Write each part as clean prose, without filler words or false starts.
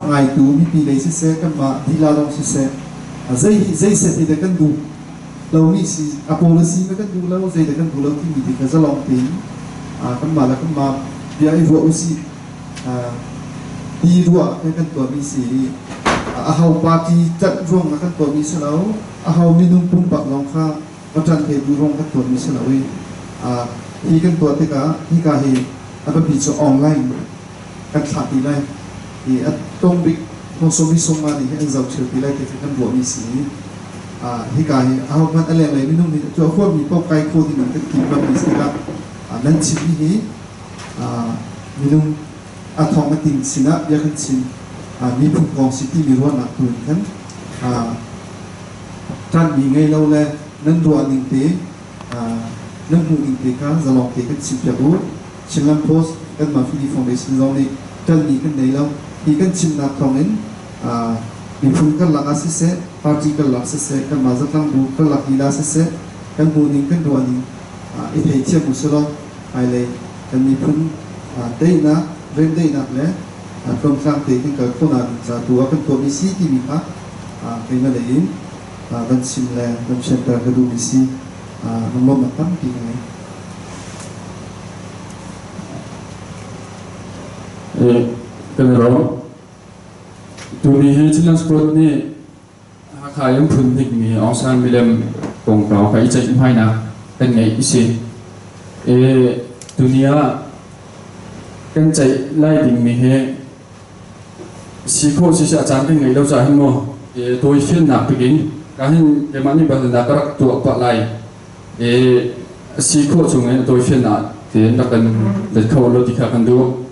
ngày tu mi pi lấy xe kan ma đi la long xe dây xe thì để kan du lâu mi si apology mà kan du lâu dây để kan du lâu thì mi thì cái long tin kan ma là kan ma bia i vo si đi ruộng cái kan tua mi si hau party chặt ruộng kan tua mi se lâu hau minum pum bạc long kha và chân thế du ruộng kan tua mi se lâu hi kan tua thế cả hi cả hi apa bị cho online kan thả đi lại thì tông bị không số mi sông mà thì anh giàu chiều thì lại thì phải căn bộ mi xí hi cả hi hao man anh lấy mình nung thì cho khuôn mi bao cây khô thì mình cái kìm bằng mi xí là nên chim mi hi mình nung thong cái tình xí nát biết cái chim mi phụng gong xí thì mi ruộng nát tuần kan tan mi ngay lâu lên nên ruộng ninh tế nên hùng ninh tế cá giờ lòng tế cái chim chả bút chim làm post cái mà phi foundation giống này chân mi cái này lâu thì kan chim na thong in mi phun kan langa se party kan lak se kan mazat lang bu kan lak ila se kan bu ning kan do ning i thei chia mu so ai le kan mi phun dei na ren dei na le kom sang te kan ka khona za tu kan to mi si ti mi ha kai na le in dan sim le dan center ka du mi si nam lo ma tam ti ngai kenapa dunia jelas sport ni kaya pun nik ni awsan bilam kong kau kaya cai mai na tengai isi dunia kan cai lai ding mi he siko sisa cantik ngai lau cai mo tôi phiên nạp begin kahin cái mani bahal na karak tu apa lai siko chung ngai tôi phiên nạp thì nó cần để khâu lo dikha kan du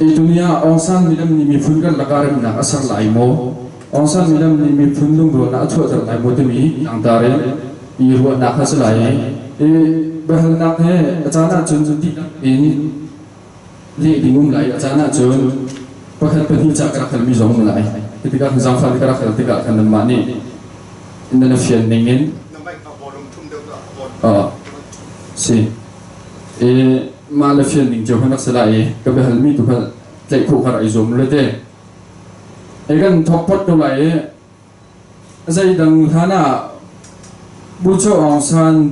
dunia onsan milam ni mi phun kan lakaram na asar lai mo onsan milam ni mi phun lung ro na chua chal lai mo te mi ang tare i ro na khas lai bahal na he achana chun chun ti in le dingum lai achana chun pakhat pani cha ka khal mi zong lai ketika zang fal ka khal tika kan ma ni inna fian ningin si mà là phiền định chiều hơn sẽ lại cái về hành mi tụ phần chạy phụ khởi dùng lên thế ấy gần thọc bớt đâu lại dây đằng thà na bu cho ông san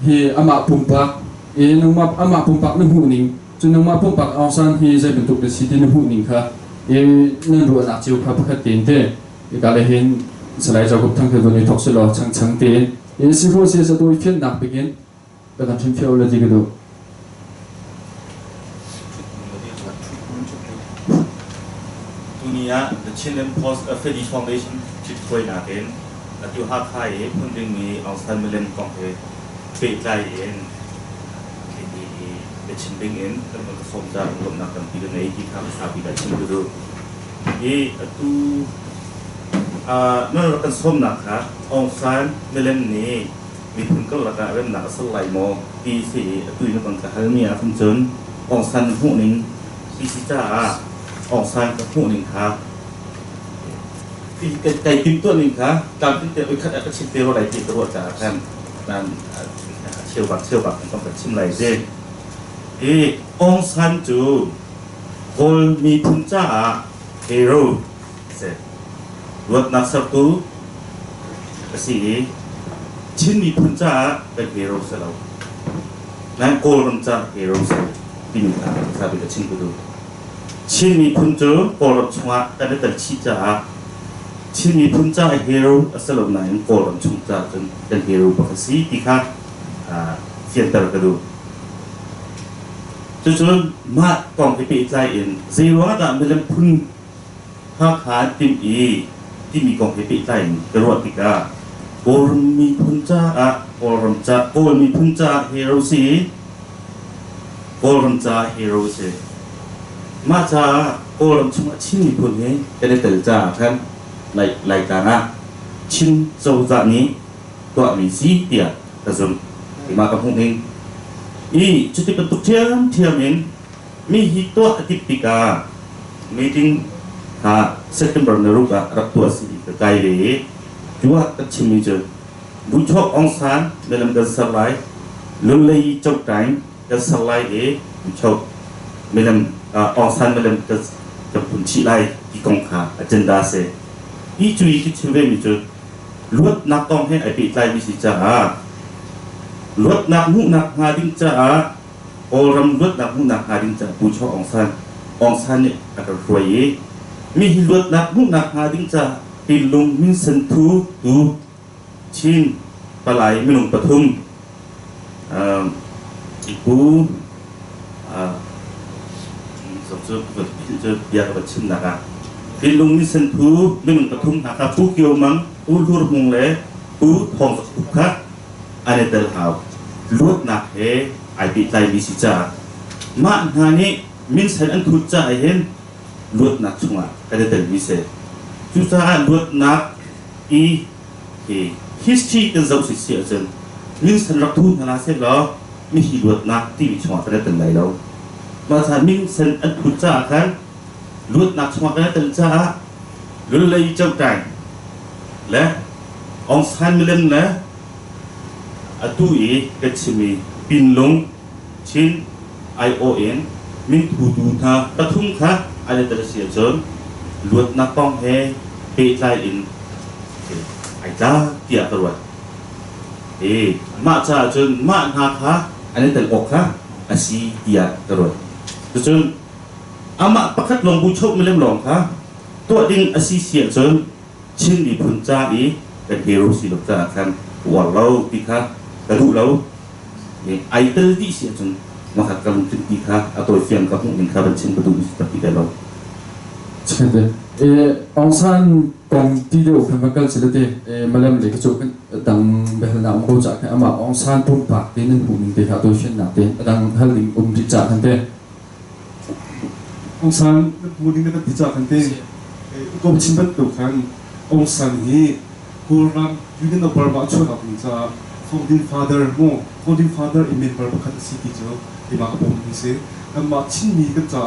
thì ama pum bạc ấy nông mà ama pum bạc nông hữu nín cho nông mà pum bạc ông san thì dây bên tục để xí tiền nông hữu nín khá ấy nên ruộng nạp chiều khá bất tiền thế cái cái này hiện sẽ lại cho cục thăng thời này thọc sẽ lo chẳng chẳng tiền ấy sư phụ sẽ tôi phiền nạp begin cái làm phiền phiêu là gì cái đó dunia the Children Post Fedi Foundation chit koi na ken la tu ha khai phun ding mi ang san milen kong he pe lai en ki the chin ding en kan ma som da lom na kan pi nei ki kham sa pi da chin du tu no kan som na kha ang san milen ni mi phun ko la ka ren na sal lai mo pi si tu no kan ka hal mi a phun chun ang san hu ning ki si cha ông sang các phụ nữ khác thì cái kim tuân mình khác làm cái tiền khách các chim tiêu này thì tôi trả thêm làm siêu bạc trong cái chim này dễ thì ông sang chủ gol mi phun cha hero sẽ vượt nát sập tu cái gì chim mi phun cha cái hero sẽ đâu nên gol phun cha hero sẽ đi mình làm sao bị cái chim của tôi chimi punjo korom chunga tane tal chicha chimi punja hero asalo na in korom chunga tan hero pakasi tikha fiantar kadu chuchun ma kong ke lai in zero da milam pun ha kha timi kong ke lai karo tika korom mi punja hero si korom cha hero si mà cha cô làm chung chín nghìn phun ấy cái này tự cha khen lại cả na chín dâu dạ ní tọa mình xí tiệt là dùng thì mà các hùng hình chút tiếp tục thêm mình mi hi tọa tiếp tika meeting September nửa lúc rap tua xí cái đấy chúa các chim mình chơi buổi chợ ông sáng để làm cái sờ lại luôn lấy trong trái cái sờ lại ชอบไม่ลำองซันไม่ลำจะปุ่นชีไลที่กองขาอาจารย์ดาเซอีจุยคิดเชื่อมีจุดลวดนักต้องให้ไอปีไลมีสิจ้าลวดนักมุนักหาดิ้งจ้าโอรำลวดนักมุนักหาดิ้งจ้าผู้ชอบองซันเนี่ยอาจจะรวยมีลวดนักมุนักหาดิ้งจ้าที่ลุงมินสันทูดูชินปลายมิลุงปทุมอีกูสมมติจะเบียร์กับชินนะครับที่ลุงมินสันทูมิลุงปทุมนะครับผู้เกี่ยวมังผู้ลูกมงเล่ผู้ทองสุขะอันนี้เตลหาวลวดนักเฮไอปีไตมีสิจ้ามาหานี้มินสันอันทุจ้าเห็นลวดนักช่วงอันนี้เตลมีเสจุดาลวดนักอีhistory กันจะสิ่งเสียจนมินสันรักทุนธนาเสร็จแล้วมีหิลวดนักที่มีช่วงกันได้เป็นไรแล้วมาถ้ามินสันอันทุจ้ากันลวดนักช่วงกันได้เป็นจ้าลุเลยเจ้าใจและองซันมิเลนและอตุยกัจฉิมีปินลงชิน ION มินทูดูท่าปทุมค่ะอะไรแต่เสียจนลวดนักป้องเฮเปย์ไลอินไอ้จ้าเกี่ยตรวจมาจ้าจนมาหาค่ะอันนี้แต่อกค่ะอาชีเกี่ยตรวจจนอามาประคัดลงบุญโชคไม่เล่มหลงค่ะตัวดิ่งอาชีเสียจนชินดีพุนจ้าเป็นเฮโร่สิลูกจ้าคันวันเราปีค่ะกระดูเราไอเตอร์ที่เสียจนมาขัดกันถึงปีค่ะเอาตัวเฟียงกับหุ่นค่ะเป็นชินกระดูสิปีได้เราใช่เลยองซันกองที่เดียวกันมันก็จะได้มาเล่นเลยก็จบกันดังแบบนั้นเขาจากอามาองซันปุ่มปากที่นั่นหุ่นเดียวตัวเช่นนั้นเดียดังฮัลลิงที่จากกันเดียองซันหุ่นนี้ก็ที่จากกันเดียก็เป็นชิ้นเป็นตัวกันองซันนี้กูรักยูนิโนบาร์บาชวนกับจ้า founding father โม่ founding father อิมเมนบาร์บาคัตสิที่จ้าที่มาผมนี่สิกันมาชิ้นนี้ก็จ้า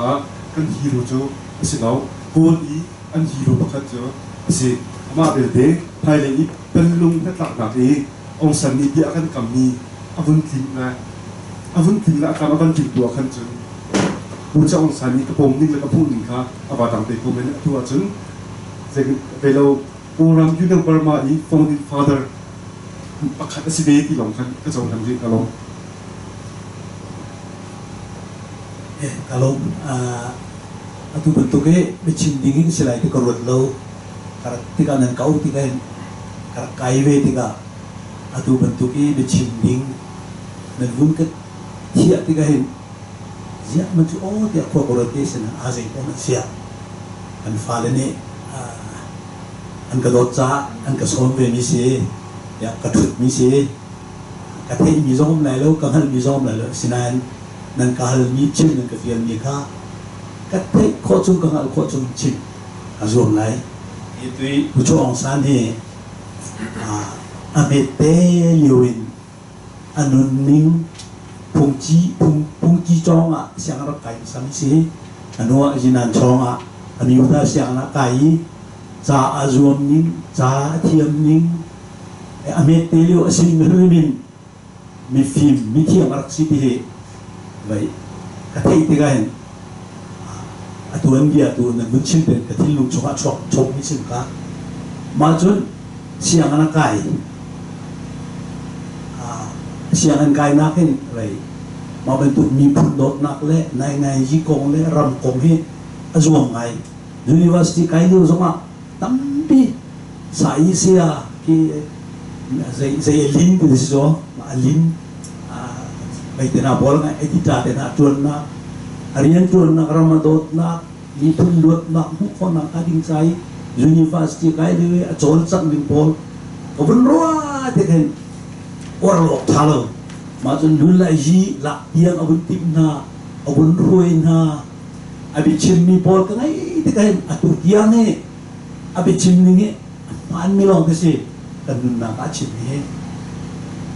กันฮีโร่จ้าสิเรากูอีอันฮีโร่บักจ้าสิมาเดย์ภายในอีเป็นลุงที่ตักหนักเององซันนี้เดียกันกับมีอาวุธทิ้งนะอาวุธทิ้งละการอาวุธทิ้งตัวขันจนผู้เจ้าองซันนี้กระผมนี่แล้วก็พูดหนึ่งค่ะอาวัตังเตกูเป็นตัวจนเวลากูรำยูนิบาร์มาอี founding father ประคัตสิเดที่หลงขันก็จะทำจริงกะลงกะลงtu bentuknya macam dingin selain itu kerut lau, tiga nan kau tiga kaiwe tiga, tu bentuknya macam ding, dan pun ke siap tiga hen, siap macam oh tiap kau kerut ni sana asyik pun siap, an file ni, an kedotza, an kesombe misi, ya ketut misi, katanya mizom lalu, kahal mizom lalu, sinan, nan kahal micin, nan kefian mika. Các thế khó chung các ngạo khó chung chỉnh dùng này thì tôi cho ông san thì mẹ té yuin anh nín phung chi trong sang nó cái sáng xí anh nói gì nan trong anh yêu ta sang nó cái za azum nín za thiam nín mẹ té liu xin mình phim mình thiam ark xí thì vậy các thế thì cái tu em dia tu na buchin pen ka thil lu chunga chok ni sim ka ma chun siang ana kai siang an kai na ken lai ma ben tu mi phun dot nak le nai ji kong le ram kong hi azuang ngai university kai lu zonga tampi sai sia ki zai lin ku so ma lin bai tena bol nga edita tena tuan na Arian tuan nak ramadot nak, lipun luat nak mukon nak ading say, university kaya dewe acol sak limpol, kapan roa teken orang lok thalo, macam dulu ji lak tiang abun tim na, abun ruin na, abi cimni pol kenai teken atu tiang ni, abi cimni ni, aman milong tesi, kan nak cimni,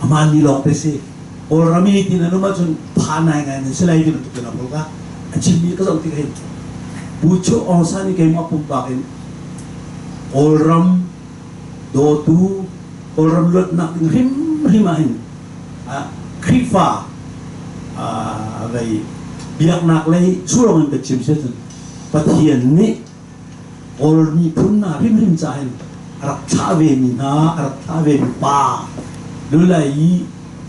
aman milong tesi, orang ramai tina nu macam panai kan, selain itu tu kenapa polka. Cimi ka sang tigahin bucho onsa ni kay mapumpakin olram dotu olram lot na himahin krifa gay เบียกหนักเลยสู้เรามันกับชิมเสียจนปะเทียนนี่โอลมีพุ่นนาพิมพ์ใจรักชาเวนีนารักชาเวนีป้าดูแลยี่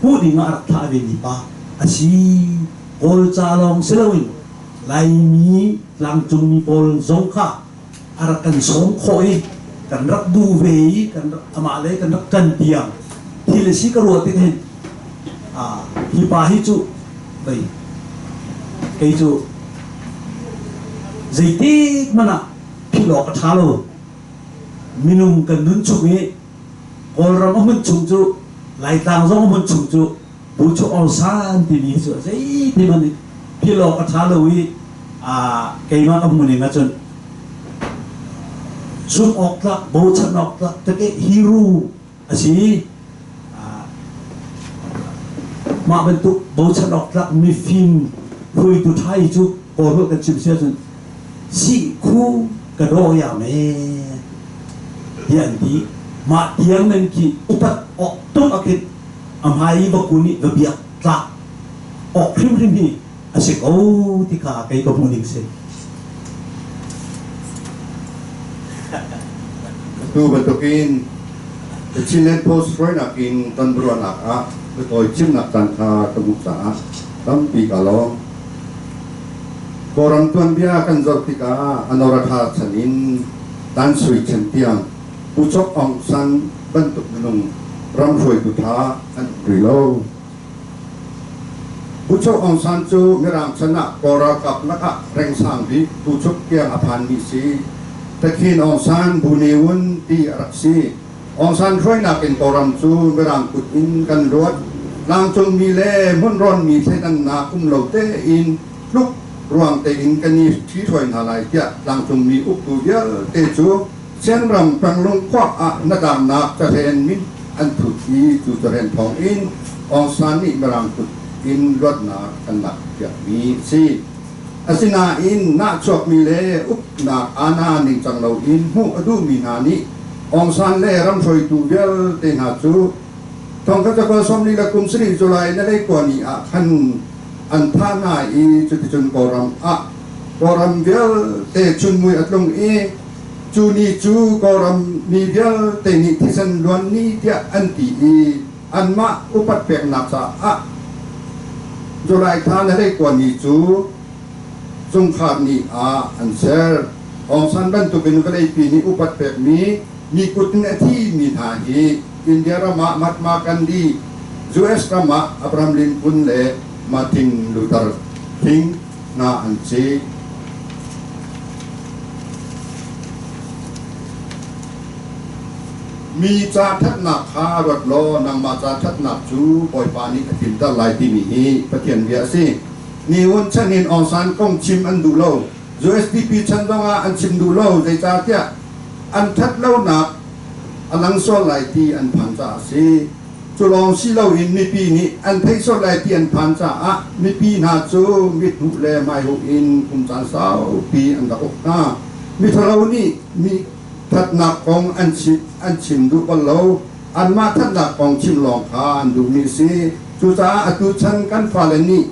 พูดดีงารักชาเวนีป้าอาชีโอลจาลองเซลวินไลมีหลังจุงมีโอลซงค่ะอารักกันสองคอยกันรักดูเวย์กันอามาเลยกันรักกันเตียงที่เลสิกรัวติดเห็นฮิปาฮิจูไปไอจูใจตีมันอะพี่หลอกกระทาโลมินุมกันนุนชุกนี้โอรำมันชุกจูไหลตางซองมันชุกจูบุชอลซานที่นี่จูใจที่มันพี่หลอกกระทาโลวิเกย์มากับมันเองนะจนซุนออกละโบชันออกละแต่เกฮีโร่อาชีมาเป็นตุโบชันออกละมีฟิล์มคุยตุไทยจุกโอรกันชิมเสียจนสิคู่กระโดดอย่างนี้อย่างนี้มาเที่ยงนั้นกี่อุปออกตุ้งอาคิดอามาอีบักกุนี่ระเบียบตะออกพริมนี่อาศัยโอ้ที่ข้าไปกับมันเองเสียtu bentukin cilen post roy nakin tan beruan nak betul cim nak tan kebuka tapi kalau korang tuan dia akan zortika anoratha chanin tan sui centiang pucok ong san bentuk gunung ram sui tutha an rilo pucok ong san chu ngerang chana kora kap naka reng sang di pucok tiang aphan misiแต่ขีนองซานบุญวุนที่รักซีองซานช่วยนักเป็นโตรัมซูเวลากุดอินกันรวดลางจงมีเล่มุ่นร้อนมีเสดันนาคุมเหลาเตอินลุกรวงเตอินกันนี้ที่ช่วยนาลายเจ้าลางจงมีอุปตุเยอะเตจูเช่นรำปังลงควักนาดามนักจะเห็นมินอันถูกที่จูจะเห็นทองอินองซานนี่เวลากุดอินรวดนากันหนักจะมีซีอาศินาอินนาชกมีเลอุปนาอานานิจังเราอินหูอดูมีนานิองซันเล่รำชอยตูเวลเตนาจูทองก็จะก็สมนิลกุมสรีจุลัยนั่นได้กว่านี้ขันอันท่านาอีจุดจุนกอรัมกอรัมเวลเตจุนมวยอัดลงจูนีจูกอรัมมีเวลเตนิทิสันล้วนนี้เดียอันตีอันมาอุปัตเปกนักษาจุลัยท่านั่นได้กว่านี้จูสงครามนี้อันเซอร์องซันบันตุเป็นก็ได้ปีนี้อุปัตเปกมีกุศลที่มีทาหีอินเดียรามามัดมากันดียูเอสรามาอับรามลินคุนเลมาทิงลูเทอร์ทิงนาอันเซมีจาทัดนักฮารถโลนำมาจาทัดนักจูปล่อยปานิกตินตะลายที่มีประเทียนเบียซีนี่วันฉันเห็นองซานกงชิมอันดูโล USDP ฉันต้องอันชิมดูโลใจจ่าเจ้าอันทัดเล่าหนักอันลังโซไลที่อันพันจ่าซีจุลองซีเล่าอินมีปีนี้อันไทยโซไลที่อันพันจ่ามีปีนาจูมีทุเลไม่หุอินคุมจานสาวปีอันตะอกนามีทะเลนี่มีทัดหนักของอันชิมดูบอลโลอันมาทัดหนักของชิมลองคาอันดูมีซีจุจ่าอัตุชันกันฟาเลนี่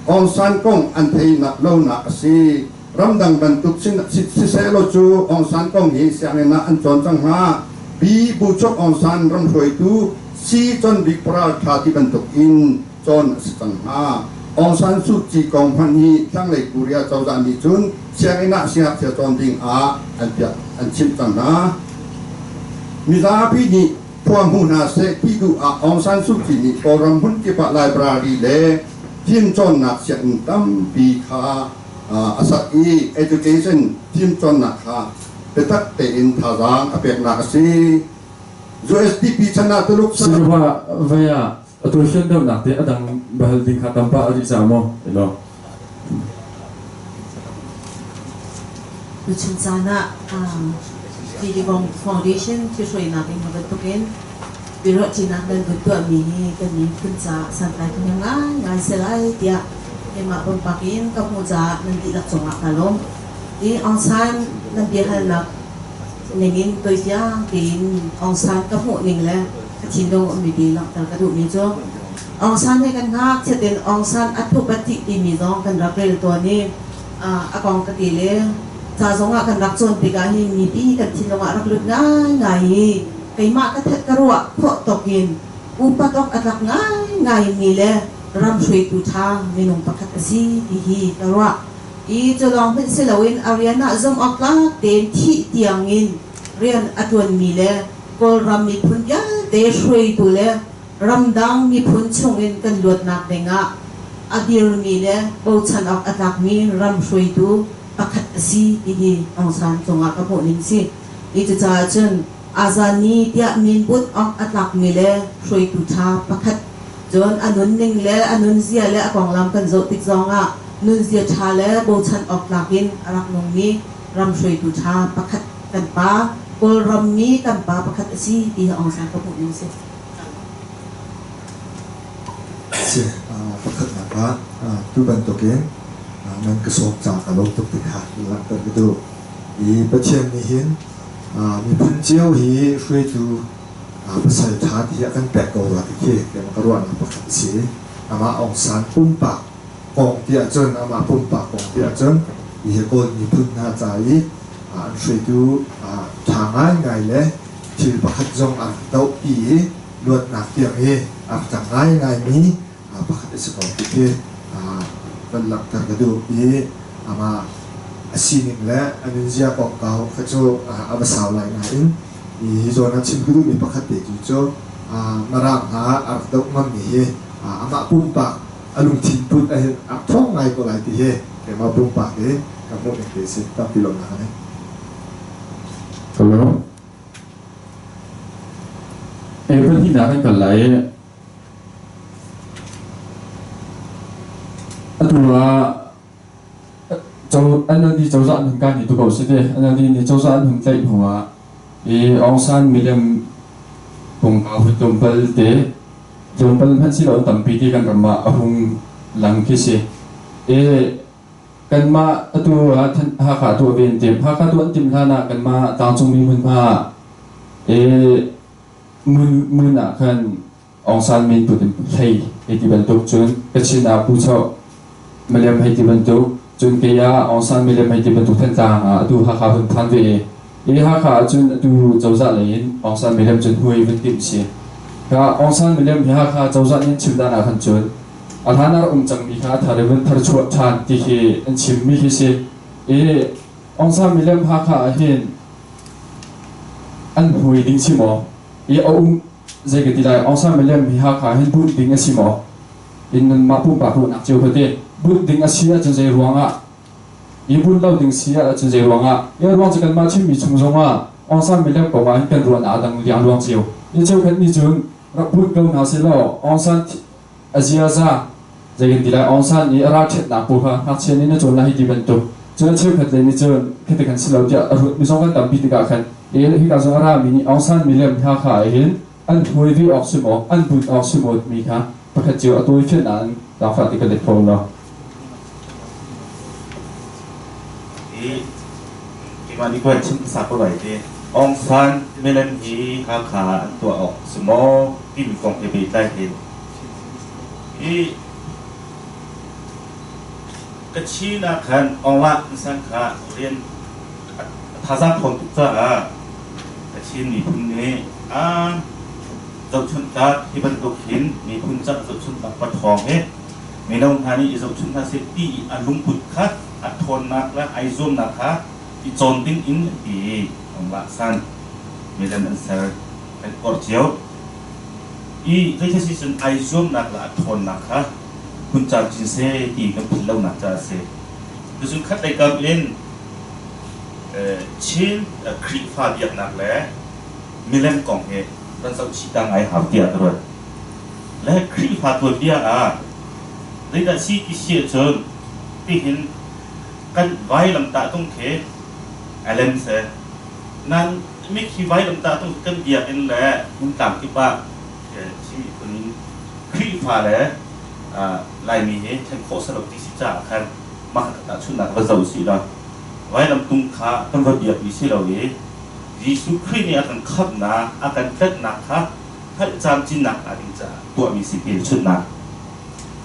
องซานกงอันไทยนักเล่าหนักซีรำดังบรรทุกสิเซโลจูองซานกงเฮียเสียงนักอันจอนจังหาบีบูชกองซานรำรวยตูซีจนบิกปราทาที่บรรทุกอินจอนสิจังหาองซานสุจีกองพันฮีทั้งเลยกุริยาเจ้าจานิจุนเสียงนักเสียเสียจอนดิงอันเปียอันชิมจังหามิลาพีนี้พวกหูนาเสกที่ดูองซานสุจีนี้กอรำหุ่นที่ปะไลบรารีเลทีมจอนนักเสียงตั้มปีขาอาศัย education ทีมจอนนักขาเป็นตักเตอินทารางอเปกนักซี USDP ชนะตุลุกสิว่าเวียตัวเชื่อมเดิมนักเตะดังบาลดิงขัดตัมปะอริสามเห็นหรอดูชินจานะที่ดีบองฟาวเดชั่นที่ช่วยนักเองมาเป็นตัวเองวิโรจนักเดินตัวมีกันนี้ขึ้นจะสันติกันยังไงงานเสร็จเดียเอ็มมาบนปากินกับมูจานั่นติดหลักจงหลักตลมที่องซันนั่นเดียร์หลักในเงินตัวอย่างกินองซันกับหัวหนึ่งแล้วชินโดมีดีหลักแต่กระดูกมีจ้อง องซันให้กันงากเสด็จองซันอัตุปฏิติมีน้องกันรักเรลตัวนี้อากองกติเลจาสงะกันรักจนปีกาหิมีปีกันทินงะรักลึกง่ายง่ายไก่มากระเทกระรัวพอตกินอุปตอกอัตรักง่ายง่ายมีเลรำช่วยตุทางเมนุงปะคัตสีที่ฮีกระรัวอีจะลองเป็นเซลวินอารีนาจอมออกลาเต็นที่เตียงอินเรียนอัตวันมีเลกอลรำมีพุนยาเตช่วยตุเลรำดังมีพุนชงอินกันลวดนักเดงะอดีรมีเลปูชันออกอัตรักมีรำช่วยตุปะคัตสีที่ฮีองซานจงอากระโปนิงสิอีจะจ่าจนอาซานีเตียมินบุตออกอัตรักมีเลช่วยตุชาปะคัตจนอนุนนิงเลอนุนเสียเลอกองลำกันโจติกจงะนุนเสียชาเลปูชันออกลักินรักนงมีรำช่วยตุชาปะคัตกันป้ากอลรำมีกันป้าปะคัตสีที่องซานกระโปนิงสิประคัตนะครับทุบันตัวเก่งนั่นก็สอบจากการลงทุนติดหาหลักตัวก็ดูอีประเทศนี้เห็นมีพุ่นเจียวฮีช่วยดูภาษาชาติที่กันแปลกกว่าที่เกี่ยวกับกระรวนประคัตสีมาองศาปุ่มปากกองเตียจนมาปุ่มปากกองเตียจนอีกคนมีพุ่นหน้าใจช่วยดูทางง่ายเลยที่ประคัตจงเต้าปีลวดหนักเตียงเฮทางง่ายนี้ประคัตสกอติเกเป็นหลักการกระดูกนี้มาสิ่งและอันนี้จะบอกเขาเขาจะเอาไปสาวลายงานมีส่วนนั้นชิมกระดูกมีประคัตเด็กอยู่จ้มารับหาอักดอกมันมีอามาปุ่มปากอารมณ์ทิ้งปุ่นอักท้องไงก็หลายทีแต่มาปุ่มปากกับโมเดลเสตั้งปีลงนะเนี่ยก็แล้วเพื่อนที่หนากันไหลตัวเจ้าอันนั้นที่เจ้าจะอันถึงการที่ตัวเขาสิเดอันนั้นที่เจ้าจะอันถึงใจหัวองซานมิเลมคงเอาหุ่นจมเปลเตจมเปลพันสิเราตั้งปีที่กันกันมาอาหุงหลังคิสิกันมาตัวหาขาตัวเวียนเต็มหาขาตัวเต็มท่านากันมาตามจงมีมือมามือหนักขันองซานมินตุนใช่ที่บรรทุกจนกระชินาผู้เช่ามิเลมให้ที่บรรทุกจนเกียองซานมิเลมให้ที่บรรทุกท่านจางดูหาขาหุ่นทันเวหาขาจนดูเจ้าจะเลยองซานมิเลมจนห่วยเป็นติมเสียก็องซานมิเลมหาขาเจ้าจะนี่ชิมดานาขันจนอาทานาจังมีขาทาร์เวนทาร์ชวดชานที่อันชิมมีคิเสองซานมิเลมหาขาเห็นอันห่วยดิ้งชิมเอาใจกันทีไรองซานมิเลมหาขาเห็นบุญดิ้งชิมอินนั้นมาปุ่มปากหุ่นอักเจียวเขาเตะบุญดิ้งอาเซียจนใจรวงบุญเราดิ้งเสียจนใจรวงรวงจะกันมาชิมมีชุมชงองซานมิเลมก็ว่าเป็นรวนดังเลี้ยงรวงเจียวเจ้ากันนี่จนรับบุญเราหนาเสียแล้วองซานอาเซียซาใจกันทีไรองซานนี่รักเช็ดหนักปูค่ะรักเช็ดนี่น่าจนละให้ดีเป็นตัวจนเชื่อกันเลยนี่จนคิดกันสิเราจะมีสองกันต่ำปีติกากันที่การสงครามนี้องซานมิเลมหาขาเห็นอันห่วยที่ออกสมองอันบุญออกสมองมีค่ะประคัตเจียวตัวเช่นนั้นตามฝันที่กันเด็ดพอแล้วที่มาดีกว่าชิมภาษาอะไรดีองซานมิเลมฮีหาขาตัวออกสมองที่มีกองเอบีได้เห็นกระชีนักขันองละสังขาเรียนภาษาคนทุกท่ากระชีมีพุ่นนี้เจ้าชุนตาที่บรรทุกหินมีพุ่นจักเจ้าชุนตาปะทองมีน้องทานี่เจ้าชุนตาเซตีอันลุงปุดคัดอัดทนนักและไอซุ่มนักค่ะที่โจนติ้งอินดีองละสันมีเรื่องนั้นเสร์เป็นกอดเจียวที่ใช้สิ่งไอซุ่มนักและอัดทนนักค่ะคุณจากจินเซตีกับพิลเลานักจ่าเซดูสุนคัดได้กับเล่นชิ้นครีฟ้าเบียกนักและมีเล่มกล่องเฮตั้งแต่ชิตังไอหาเดียตัวและครีฟ้าตัวเดียได้แต่ซีกิเชียจนที่เห็นกันไว้ลำตาต้องเขเล่มเซนั้นไม่คิดไว้ลำตาต้องกันเบียกเองแหละมันต่างที่บ้าชีวิตคนนี้ครีฟ้าแล้วลายมีเหตุโคสลบที่สิจ่าคันมาตัดชุนนักว่าเจ้าสิละไว้ลำตุงขาต้องระเบียบวิสิเราเยิสุครีนี่อาการขับนาอาการเต็ดนักค่ะ ฮัลจามจินนักอาดิจ่าตัวมีสิบิลชุดนัก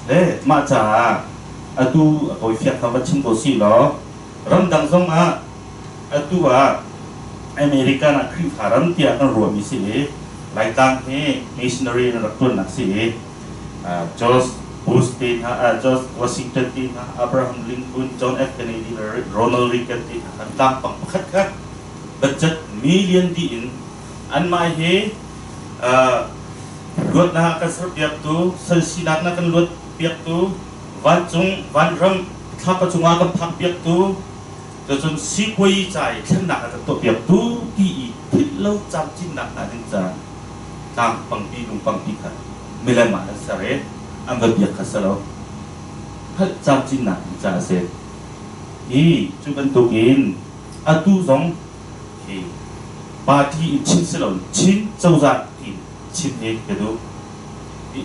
เล่มาจ่าอตูเอาไฟฟ้าวัดชิมโตสิล้อรันดังซงอตูว่าอเมริกานักคริฟารันที่อากันรวมมีสิหลายต่างเฮมิชชันนารีนักตัวนักสิจอร์จบูสตินจอร์จวอชิงตันตินอับราฮัมลิงคอนจอห์นเอฟเคนเนดีโรนัลด์รีแกนตินต่างปังพัดครับบัดจัดมิลเลียนดีอินอันมาเฮลวดนะกันสุดเดียบตัวสันสีนักนักกันลวดเปียกตัววันจงวันรำข้าพเจ้ากันพักเปียกตัวจะจนสิคุยใจฉันหนักกันตัวเปียกตัวที่ทิศเล่าจำจินหนักนะถึงจะตามปังปีลุงปังปีกันไม่เลยมาทั้งสารอันก็เปียกกันซะแล้วฮัจำจินหนักจะเสร็จจุกันตัวเองอาตูสองปาที่ชิ้นสลอนชิ้นเจ้าจัดชิ้นเอกกันดู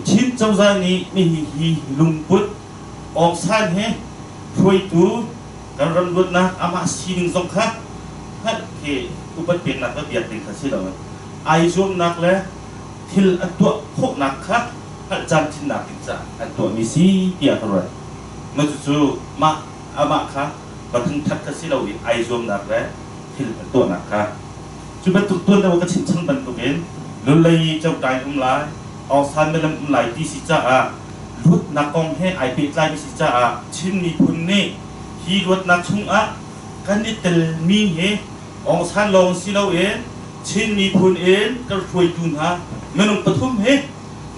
ชิ้นเจ้าจัดนี้มีฮีลุงพุทธออกสานเฮช่วยตัวการรันบุตรนะอามาสิงสงฆ์ฮัทเฮอุปเป็นนักเบียดติงขัดสิเราไอช่วงนักเลยทิลอันตัวพวกนักฮัทจำชิ้นนักติดจ้าอันตัวมีสีเดียกันเลยเมื่อจู่ๆมาอามาค่ะบัดถึงทัดขัดสิเราไอช่วงนักเลยทิลอันตัวนักค่ะจุดเป็นตัวเราก็ชิ้นชั้นบรรทุกเองลุเลยเจ้าใจลายออกสันไม่ลำไหลที่สิจ้าลุดนักกองให้ไอเป็ดไล่ที่สิจ้าชิ้นนี้พุ่นนี่ฮีลุดนักชุ่งกันนี่เตลมีเฮออกสันลงสิเราเองชิ้นนี้พุ่นเองก็ช่วยจุนไม่ลงปฐุมเฮ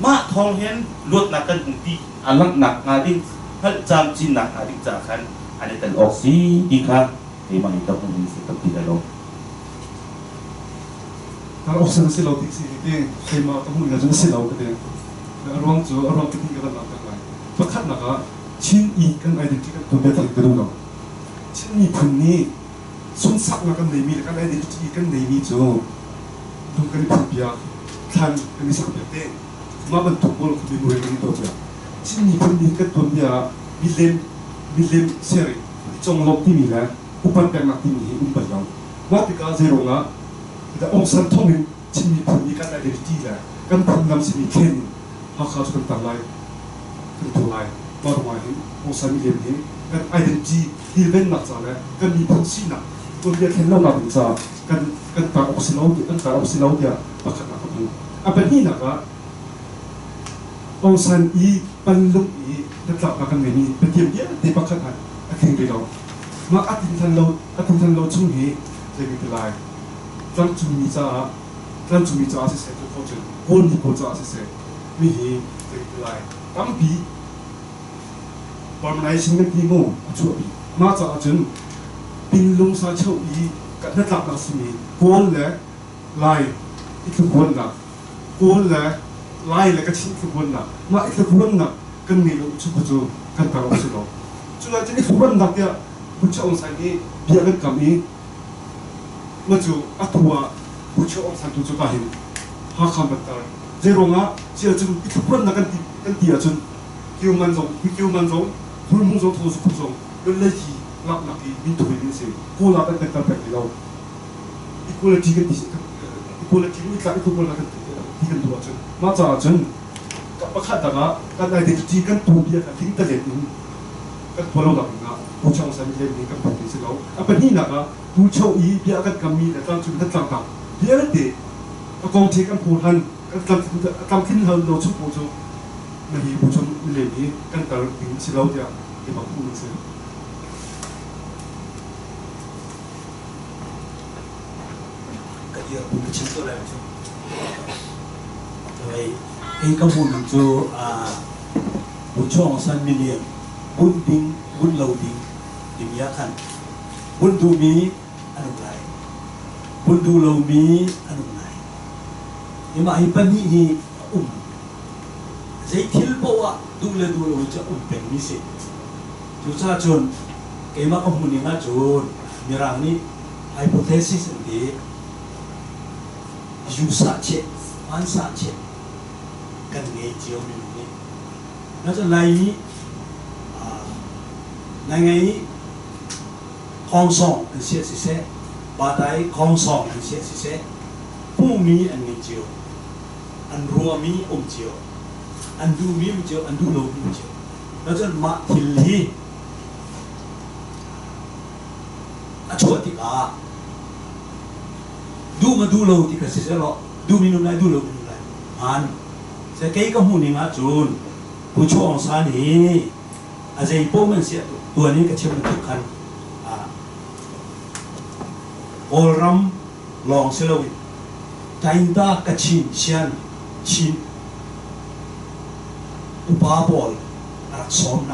มาทองเห็นลุดนักกันหุ่นตีอันลักหนักงาดิ้งฮัลจามจินหนักงาดิ้งจ้าขันอันนี้เตลออกสีดีค่ะที่มันต้องมีสิตับตีได้ลงถ้าออกเสียงสิเราติดสิเองใครมาต้องมึงจะจะสิเราก็เองแล้วรวมจู่รวมติดกันแล้วกันเลยประคัดนักชิ้นอีกันไอเดียที่กันตัวเดียวกันดูเนาะชิ้นนี้พุ่นนี้สุนทรนักกันในมีกันไอเดียที่กันในมีจู่ดูกันพุ่นเบียทันกันมีสักเบียเต้มาบรรทุกบอลคุณดูเรื่องนี้ตัวเดียวชิ้นนี้พุ่นนี้กันตัวเดียวมิเลนเซรีจงลบที่มีแล้วอุปกรณ์นักที่มีอุปกรณ์ว่าที่การเซโรงแต่องค์สันทมินที่มีผลมีการไอเดียที่แหละกันผลนำสิ่งเช่นหากเขาจะเป็นต่างไรเป็นตัวไรมาดูว่าองค์สันมีเรื่องนี้กันไอเดียที่เล่นหนักจ้าเลยกันมีผลสิ่งหนักตัวเดียวแค่เล่าหนักจ้ากันต่างองค์สิเราเดียกันต่างองค์สิเราเดียประคับหนักกันอ่ะเป็นนี่นะครับองค์สันปันลุกจะกลับมากันนี้เป็นเทียมเยอะที่ประคับหนักแข่งไปเรามาอัดทินทันเราชุ่มเหจะมีเป็นไรตั้งจุดมีจ้าเสียตัวเขาจะคนที่เขาจะเสียไม่เห็นจะเป็นไรตั้งปีบอลนายสิ่งนั้นที่โง่ช่วยมาจากจนปินลงซาเช่ากันนักลับนักสมีคนเลยไล่อีกคนน่ะคนเลยไล่เลยก็ชิ้นอีกคนน่ะมาอีกคนน่ะกันนี่เราชุบจุกันตามเราสิเราจุดนั้นจะอีกคนน่ะเนี่ยผู้ชายองค์สายนี้เบียกันกับนี้เมื่อจู่อัตวาผู้ชายองค์สันตุจุกาหินหาคำบัตรเจรงเชื่อจุอีกคนนักกันตีจนคิวมันจงทุนมุงจงทุนสุขจงก็เลยที่ลักนักที่มีถุยมีเสียกูลักกันเป็นแบบนี้เราอีกคนละที่กันที่อีกคนละที่รู้จักอีกคนละกันที่กันตัวจนมาจากจนกับประคัดแต่ละกันไอเดียที่กันตัวเบียกันทิ้งตะเล็ดกันตัวเราหลับนะผู้ชายองค์สันมีเล่มนี้กันเป็นสิ่งเราเป็นนี่นะครับผู้ชายเบียกันกำมีแต่ตั้งจุดนั้นต่างๆเบียกันเด็กกองเทกันพูดทันกันขึ้นเราชุบผู้ชายไม่มีผู้ชายเล่มนี้กันแต่ถึงสิ่งเราเดียวที่บอกพูดสิ่งก็เยอะผมชิ้นตัวแล้วใช่ไหมไอ้ก็พูดจู่ผู้ชายสันมิเลียนบุญดิ้งบุญเราดิ้งดิ้งยาขันบุญดูมีอันไหนบุญดูเรามีอันไหนยังมาไอ้ปนีนี่ใจทิลบัวดูเลยจะเป็นมิสิจุดชาจนเกี่ยมาข้อมูลนี้นะจนมีร่างนี้ไฮโปเทซิสนี้ยูซาเชมันซาเชกันเงยเจียวมีนี่แล้วจะไล่นี้ในไงคองสองเป็นเสียสิเสบาดายคองสองเป็นเสียสิเสผู้มีอันนี้เจียว อันรัวมีเจียวอันดูมีเจียวอันดูโลมีเจียวแล้วจนมาทิลลีชวติกาดูมาดูโลติกาเสียแล้วดูมีนุ่มไหนดูโลมีนุ่มไหนอันเสกย์ก็หูนี่งาจูนผู้ช่วงสานีอาจจะพวกมันเสียตัวนี้ก็เชื่อมทุกขันโอรัมลองเซลวิใจตากระชินเชียนชินอุปาบอลรักสมไหน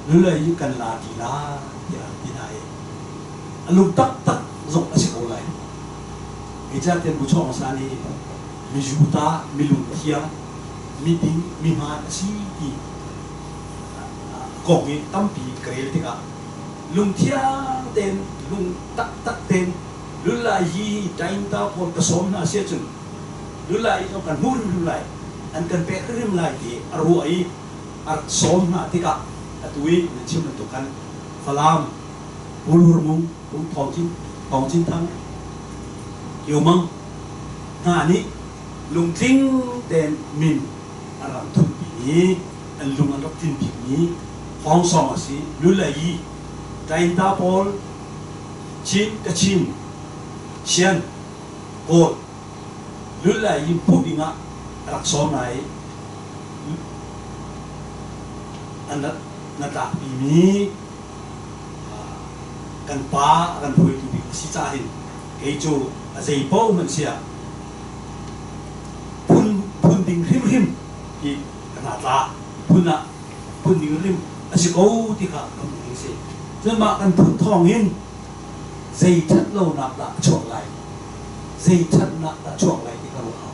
หรือเลยยุกันลาดีลาอย่างที่ไหนลุกตักจงอาศัยอะไรไอ้เจ้าเต็มผู้ช่องสานีมีจูตามีลุงเทียมีดิ้งมีมาสีดีกองนี้ตั้มปีเกลียดที่กะลุงเทียเต็มลุงตักเต็มลุลายใจตาพลกระสมนาเสียจนลุลายต้องการมุ่งลุลายอันกันเปะเรื่องลายที่อรวยอักสมนาที่กะตัวนี้มันชิมมันตุกันฟลามปูรุมุงปูทองจินทั้งเกี่ยวมังหน้านี้ลุงทิ้งเต็มมินอารมณ์ทุนปีนี้อันลุงอันรับทิ้งปีนี้ฟ้องสองสิลุลายใจตาพลชินกระชินเชียนโกดลุลายพูดง่ะรักสมไหนอันนั้นตาปีนี้กันป้ากันพูดถึงสิจ่าหินเอจูอาศัยป้อมันเสียพุ่นดิ่งริมที่ขนาดละพุ่นดิ่งริมอาศัยเขาที่ข้ากันดิ่งเสียจะมากันพุ่นทองหินใจชัดเราหนักละช่วงไรใจชัดหนักละช่วงไรที่เขาเอา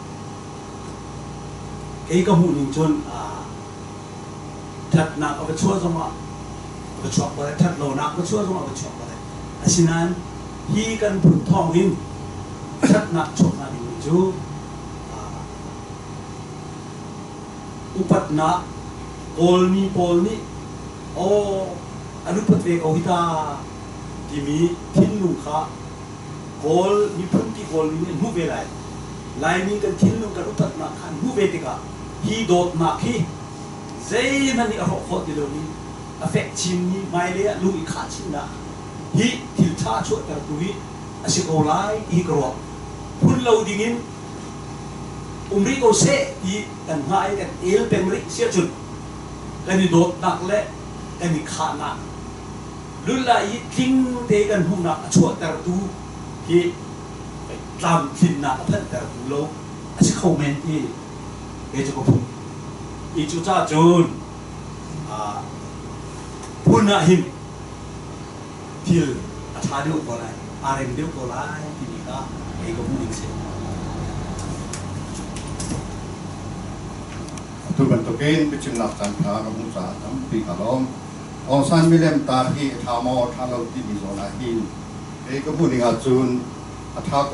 ไอ้ก็หูหนึ่งจนชัดหนักเอาไปช่วยสมาไปช่วยอะไรชัดเราหนักไปช่วยสมาไปช่วยอะไรอาศัยนั้นฮีกันพุ่นทองหินชัดหนักช่วงนั้นอยู่อุปัตนะโอลนี่โออนุปัตเวกอวิตาที่มีทิ้นลุงข้าโกลมีพุ่นที่โกลมีหูเวลัยลายมีกันทิ้นลุงกันอุปัตนะขันหูเวติกาฮีโดดนักฮีเจ้มันนี่อรกโคตรเดียวนี้อเฟกชินนี่ไม่เลี้ยลุงอีกขาชินนะฮีทิลชาช่วยแต่ตัวฮีอาศัยโอไลฮีกรอบพุ่นเราดิ่งินริโกเซที่กันหายกันเอลเป็นริเสียจุดกันนี่โดดนักและกันนี่ขานักลุลายทิ้งเตกันหุ่นนักช่วยแต่ตัวที่ตามทิ้งนักท่านแต่ตัวเราอาศัยคอมเมนต์ที่เอจะก็พูดอีจุจ้าจูนพุ่นน่ะหิมที่อาชาเดียวก็ได้อาเรมเดียวก็ได้ที่นี่ก็เอก็พูดอีกเสียทุกคนตัวเองไปชิมหลักสันทากับมุสาทั้งปีกาล้อมองซันมิเลมตาฮีทามอทาเราที่มีโซนาฮินเอก็พูดถึงอาจูนอาทาโก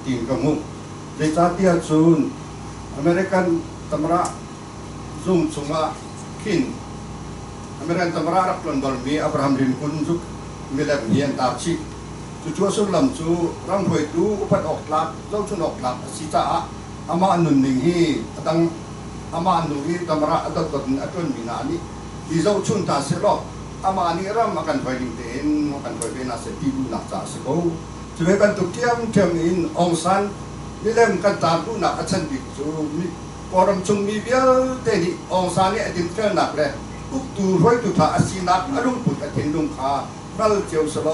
ติงกมุเดจ้าที่อาจูนอเมริกันตำระซุ่มสุมาขินอเมริกันตำระรับลอนดอนมีอับราฮัมลินคุนซุกมิเลมเฮียนตาชิจู่ๆสุลำจู่รังหวยตู้อุปถัมภ์หลักเจ้าชุนออกหลักสิจ้าอามาหนุนหนึ่งฮีตั้งอามาหนุนตำระอัตตนอัตตนมีนานีที่เจ้าชุนตาเสลอกอามานี่เรามากันไปลิงเตนมากันไปเป็นอาเซติบุนักจ่าสกูจะเป็นกันตุกเทียมอินองซันนี่เล่มกันตามผู้นักอัจฉริยะจู่มีปรมชงมีเบี้ยเตนี่องซันนี่อดีตเฟลนักเลยอุกตูร้อยตุถาอาศินักอารมณ์ปุตตะเทนลุงขาเราเจียวสโล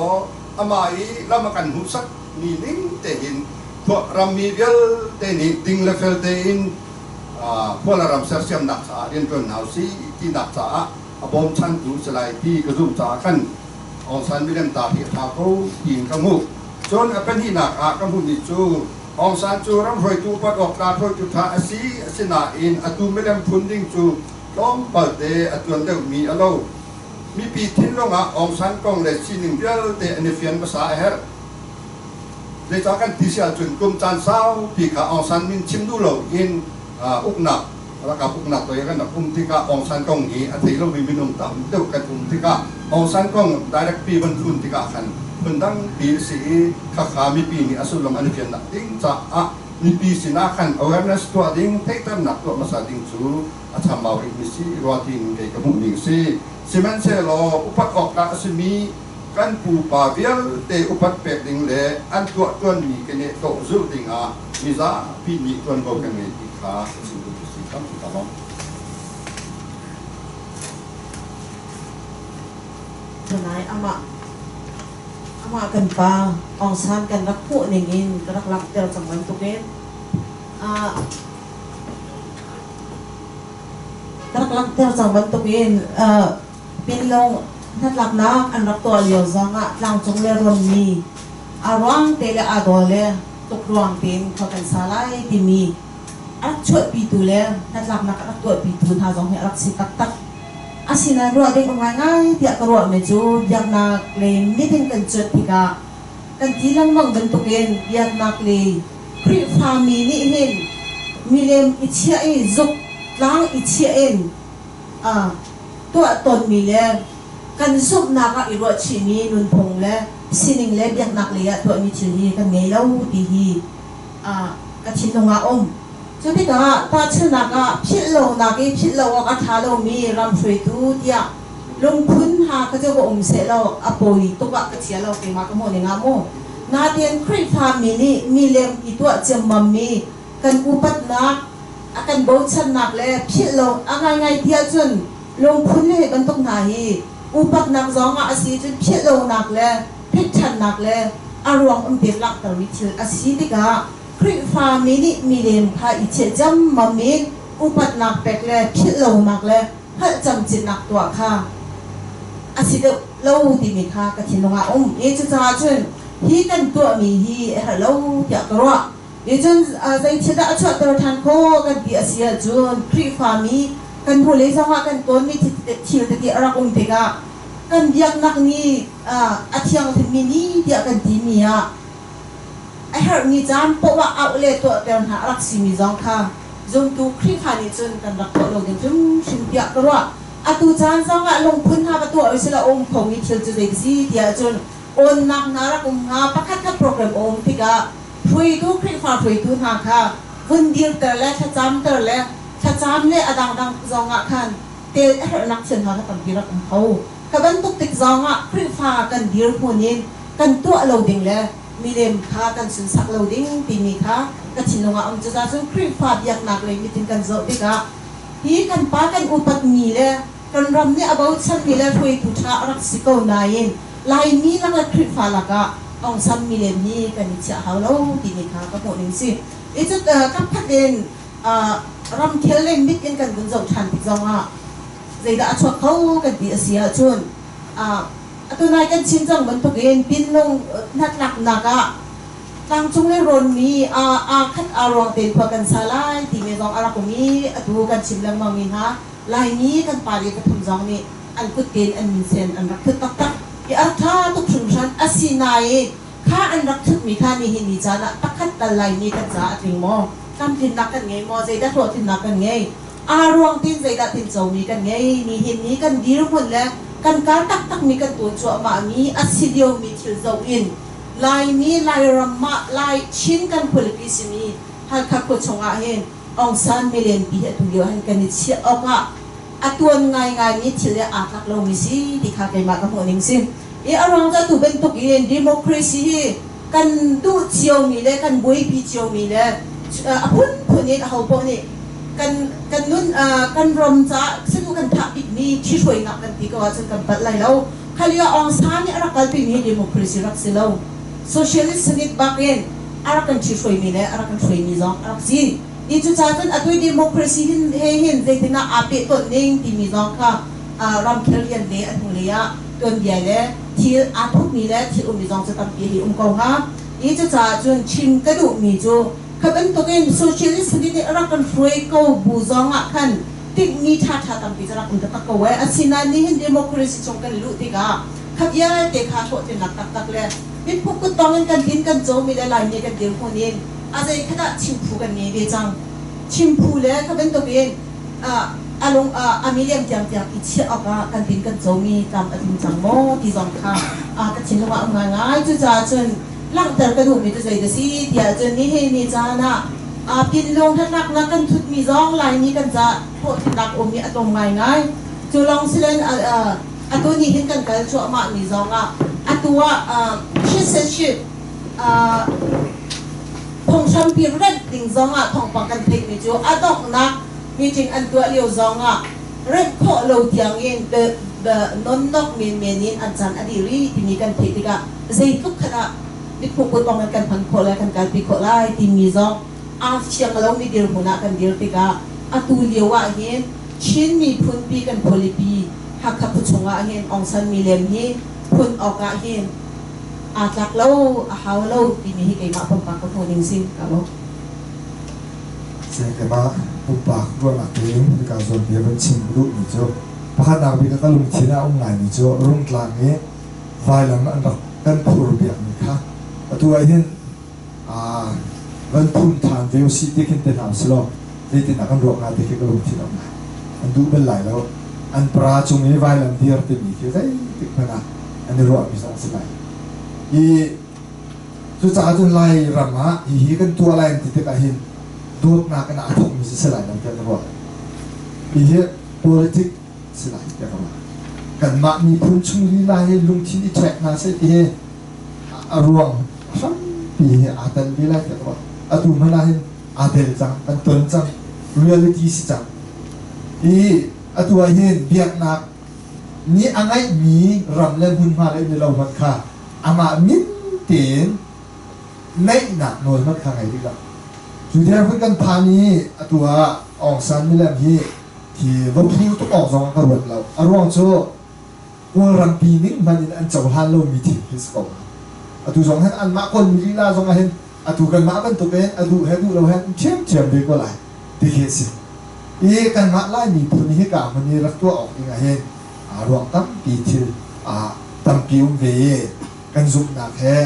อามาอีเรามากันหุสักมีลิงเตหินพวกเรามีเบี้ยเตนี่ดิงเลเฟลเตอินพวกเราเสียเสียมนักจ่าเรียนจนหาวซีที่นักจ่าบอมชันดูสลายที่กระดุมจ่าขันองซันไม่เล่นตาเหี่ยวทาเขายิงขมุกจนเป็นที่หนักกำพูนิจูองซันจูรำรวยตูปัดออกตาถอยจุดท่าอาศีอาศินาอินอตูไม่เล่นพุนดิ้งจูล้อมปัดเดอตูนเดมีอโลมีปีทิ้งลงองซันกองเลยชีหนึ่งเดียวเดอันเฟียนภาษาเฮร์เลยจากกันที่เสียจนกุมจันเศร้าปีขาองซันมินชิมดูโลอินอุกหนักแล้วกับพวกนักตัวอย่างนั้นที่ก็องซันกงนี้อาทิตย์เรามีมินุมต่ำเดียวกันที่ก็องซันกงได้รับปีบรรทุนที่ก็ขันคนตั้งปีสีข้าขามีปีนี้อสุลมันิเฟียนดิ้งจะ ni pi sina khan awareness to ding take tam nak to masa ding chu acham baw ri si rotin ke ka mu ning si simen se lo upat ok ta asmi kan pu pa vial te upat pek ding le an to tuan mi ke ne to zu ding a mi za pi ni tuan go kan ne ti kha si du si kam ta lo Tunai ama kan pa ong san kan rakpo ningin karak tel samban tuken karak tel samban tuken pinlong natlak na an rakto alyo zanga lang chung le ron mi arwang tele adole tukruang tin khokan salai timi at chot pitule natlak na karak to pitu tha jong he rak si tak tak asina ruwa ding ngai tiak ruwa me chu yak nak le meeting kan chot tika kan tilang mang bentukin yak nak le pri family ni hin milem ichia e zuk lang ichia en to ton mile kan zuk naka iro chini nun phong le sining le yak nak le ya to mi chini kan ngei lau ti hi ka chinonga cho biết cả ta chưa nạc à phít lâu à thà lâu mi ram suy tu dia lông phun ha cái chỗ ông sẽ lâu à bồi tu bạc cái chia lâu cái mà cái món này ngắm mô na tiền creep farm mi lem itu chém mắm mi kan upat nạc kan bau chân nạc le phít lâu ngay dia chun lông phun le kan tok na hi upat nạc gió ngã asi chun phít lâu nạc le phít chân nạc le ruang biệt lạc tàu mi chil asi đi cả creep farm mi lem ha iche jam mami upat nak pek le phit lo nak le ha jam chin nak tua kha asida lo ti mi kha ka thinonga e chu cha chun hi kan tua mi hi ha lo ya karwa e chun zai chida chwa tor than ko kan bi asia chun creep farm mi kan hu le zawa kan ton mi thil ti ara kum te ga kan biak nak ni athiang mi ni dia kan ti mi a I heard ni jam po wa outlet to tel ha rak si mi jong kha jong tu khri kha ni chun kan rak to lo ding chum sim tia karwa atu chan jong a long phun ha ba to isla khong ni thil chu dei si tia chun on nak na ra kum nga pakhat ka program tika thui tu khri fa thui tu ha kha hun dir ter le tha cham le adang jong a khan tel nak chen ha tam pi ra kum ho ka ban tuk tik jong a khri fa kan dir hunin kan tu lo ding le milem kha kan sun sak loading timi kha ka chinonga cha chu creep fa biak nak le mitin kan zo tika hi kan pa kan upat mi le kan ram ni about san mi le thui tu tha rak siko nain lai mi nak la creep fa la ka ong sam milem ni kan cha haulo timi kha ka po ning si e chu ka phaten ram khel le mitin kan gun zo than ti zonga zeida chwa khau kan ti asia chun atunay kan sinjang bentukin pinlong natlak naga tang chung le ron mi khat arong ten pha kan salai ti me jong ara ko mi atu kan simlang ma mi ha lai ni kan pari ka thum jong ni an put ken an min sen an rak tak tak i artha tu thum san asinai kha an rak thut mi kha ni hin ni jana takhat ta lai ni kan ja atring mo kam tin nak kan ngei mo zai da ro tin nak kan ngei arong tin zai da tin chau mi kan ngei ni hin ni kan dir mun le kan ka tak mi kan tu chu ma mi asidio mi thil zo in lai mi lai ramma lai chin kan phul pi si mi hal kha ko chonga hen ong san milen pi tu yo han kan ni chi oka atuan ngai mi thile a tak lo mi si ti kha kai ma ka mo ning sim e arong za tu ben to in democracy hi kan tu chiao mi le kan boi pi chiao mi le apun phunin a ho po ni kan nun kan rom cha situ kan tha big ni thi roi nak kan ti ko cha kan pat lai lo khalia ong san ni ara kal pi ni democracy rak silo socialist sanit bakin ara kan thi roi mi le ara kan roi mi zong ara si i chu cha tan atoi democracy hin ze tina ape to ning ti mi zong kha ram khel yan le an hu le ya ton dia le thil a thuk mi le thil mi zong cha tam pi hi ko ha i chu cha chun chim ka du mi chu kaban token socialist ni ara kan free ko buzonga kan tik ni tha tam pi jara kun ta ko wa asina ni hin democracy chong kan lu ti ga khapya te kha tho te nak tak le mit phuk ko tong kan din kan zo mi le lai ni kan dir ko ni azai khada chimpu kan ni be chang chimpu le kaban token along amiliam tiang ichi aka kan din kan zo mi tam atin chang mo ti zong kha ka chinwa ngai chu cha chun lang tar kan hu mi tu sai da si dia chen ni he ni cha na pin long than nak na kan thut mi zong lai ni kan cha pho thi nak om ni atom ngai ngai chu long silen atu ni hin kan kal chu ma ni zong atua citizenship thong sam pi red ding zong thong pa kan thik ni chu adok nak meeting an tua liu zong red kho lo tiang in the non nok min in an chan adiri ti ni kan thik tika zai tuk khana ni phu ko tong kan phan kho la kan kal pi kho lai ti mi zong chiang lo ni dir huna kan dir tika atu liwa hin chin mi phun pi kan pholi pi hakha pu chunga hin ong san mi lem hi phun oka hin atlak lo haw lo ti mi hi kai ma pam pa ko ning sin ka lo se ke ma pupa ro na te ka zo bi ro chim ru ni jo pa na bi ka lung thina ong ngai ni jo rung tlang nge vai lam an rak kan phur bi ni kha atu ai hin van phun than veo si te kin te nam slo te te na kan ro na te ke lung thina an du ben lai lo an pra chung ni vai lam dir te mi ke dai tik na an ro bi sa sa lai i chu cha chun lai rama hi kan tua lai ti te ka hin duk na kan athok mi se lai nam kan ro i he politic se lai ya kan ma mi phun chung li lai lung thi ni track na se ti he ruang sam pi he atan bi lai ka ro atu mana hin adel chang kan ton chang reality si chang i atu a hin biak na ni angai mi ram len hun ma le ni lo mat kha ama min tin nei na nol mat kha ngai dikla chu dia phun kan phani atua ong san mi lam hi thì vong thu to ong zong ka rot lo arwang cho ko ram pi ning manin an chaw han lo mi thi his ko atu zong han an ma kon mi la zong a hen atu kan ma ban to ken adu he du lo hen chem chem be ko lai ti he si e kan ma lai mi phun hi ka mani rak to ong ing a hen arwang tam pi thil tam pi ve kan zum na he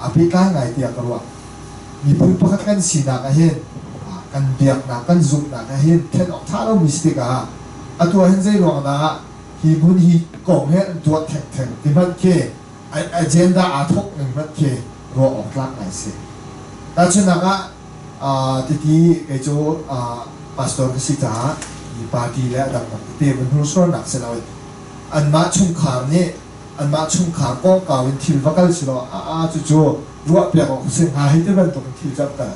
api ka ngai ti ka ro mi phun pakhat kan si na ka hen kan biak na kan zum na ka hin then ok tha lo mistake atu hen zai ro na hi bun hi kong he tu thek thek ti man ke agenda athok ning man ke ro ok lak nai se ta chuna ga ti ke cho pastor si ta ni party le dam na te bun hu so nak se lawi an ma chung khar ne an ma chung khar ko ka win thil vakal si lo chu ro pya ko se ha hi te ban to thil jap ka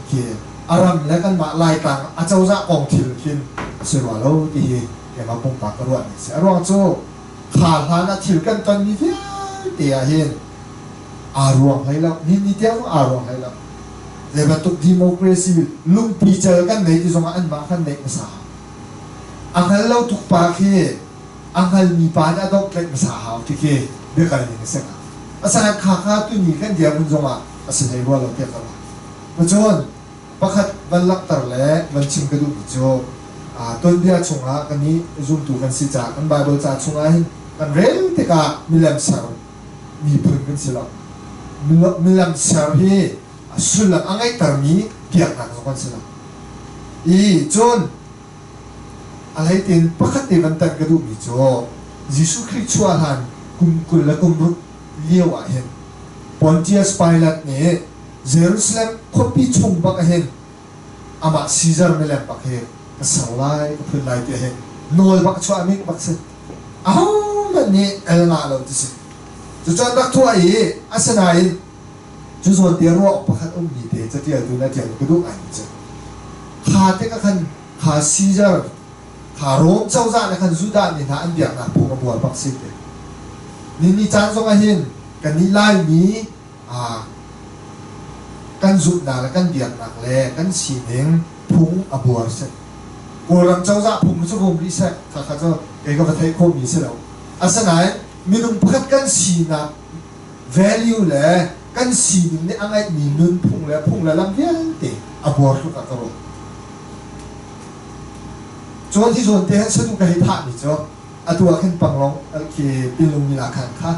okay aram le kan ma lai tang a chau za kong thil kin se wa lo ti hi ke ma pong pa ka ro ni se ro chu kha ha na thil kan ton ni fi te a hin a ruang hai la ni te a ruang hai la le ba tu democracy lung pi chal kan nei ti zong an ma khan nei sa angal lo tuk pa khi angal mi pa na dok le sa ha ti ke be ka ni se ka asa kha tu ni kan dia mun zong a asa nei wa lo te ka ma chon pakhat van lak tar le van chim ka du cho ton bia chunga kan ni zoom tu kan si cha kan bible cha chunga hin kan rel te ka milam sar mi phun kan sila milam sar hi sul angai tar mi piak na kan sila i chon alai tin pakhat te van tan ka du cho jisu christ chua han kul la kum ru liwa hin Pontius Pilate ne Jerusalem kopi chung bak hen ama Caesar melem bak he salai phun lai te he nol bak chwa mi bak se ma ni el na lo ti se chu chan dak thua yi asanai chu zo te ro pakhat mi te cha ti du na ti ku du ai che kha te ka khan kha Caesar kha rom chau za na khan juda ni na an biak na pu ka bua bak se te ni chan zo nga hin kan ni lai mi kan zut na la kan biak nak le kan si ning phung abuar se ko ram chau za phung chu bom ri se kha cho ke ka thai kho mi se lo asanai minung phat kan si na value le kan si ning ne angai ni nun phung le lam vial te abuar chu ka ro chon thi zon te se tu ka hi tha ni cho atua khen panglong al ki pilung ni la khan kha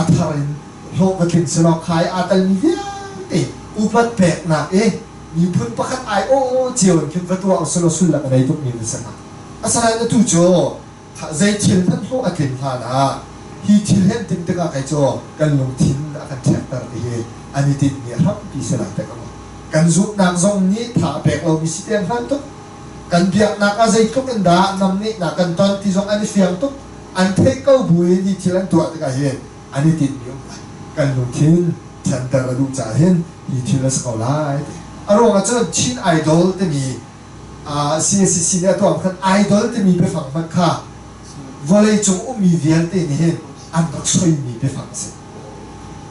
atharin ho ka tin se lo khai atal ni vial te upat pek na mi phun pakhat ai chion kin vatua oslo sul la nei tuk ni sa asana na tu cho zai thil than ho akin ha na hi thil hen tin te ka kai cho kan lung thin akan thek tar hi ani tin ni ram pi se la te ka kan zu nak zong ni tha pek lo mi si ten han to kan biak nak a zai tuk da nam ni na kan ton ti zong ani fiang to an thei ko bui ni thil an tua te ka hi ani tin ni kan lung thin chan tar lu cha hen hi thil as ko lai aro nga cho chin idol te mi CSC ne to kan idol te mi pe phang man kha volei chung mi vial te ni hen an rak soi mi pe phang se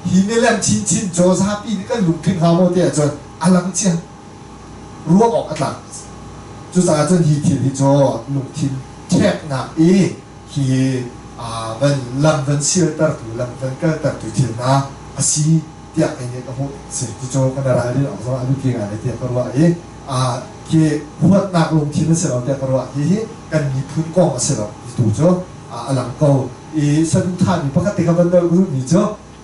hi ne lam chin chin jo sa pi kan lung thin ha mo te cho alang chiang ruak ok atlang chu sa chen hi thil hi cho lung thin thek na hi van lam van sil tar tu lam van ka tar tu thil na asi tiak ai ka ho se chu cho kan ra ri so anu ki ga ne te ka wa ke huat nak lung thin se lo te ka wa hi kan mi phun ko se lo tu cho alang ko san than mi pakat te ka ban lo mi cho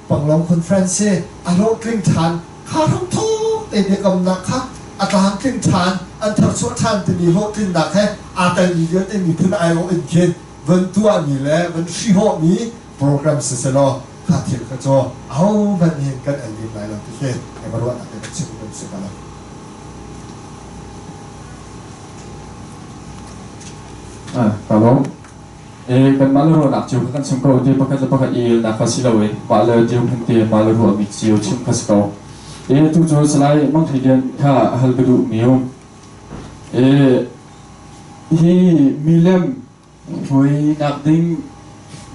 panglong conference alo kring than kha thong thu te de kam na kha atang kring than an thar so than te mi ho kring na kha atal mi te mi phun ai lo in ken van tua mi le van shi ho mi program se lo kha thil ka cho au van hin kan an lim lai lo te ke e barwa na te chi ko se kala kalau kan malu nak cium kan sungkau dia pakai il nak kasih lawe malu dia mungkin malu ruang mixio cium kasih kau tu jo selai mang hidian kha hal beru mium hi milem hui nak ding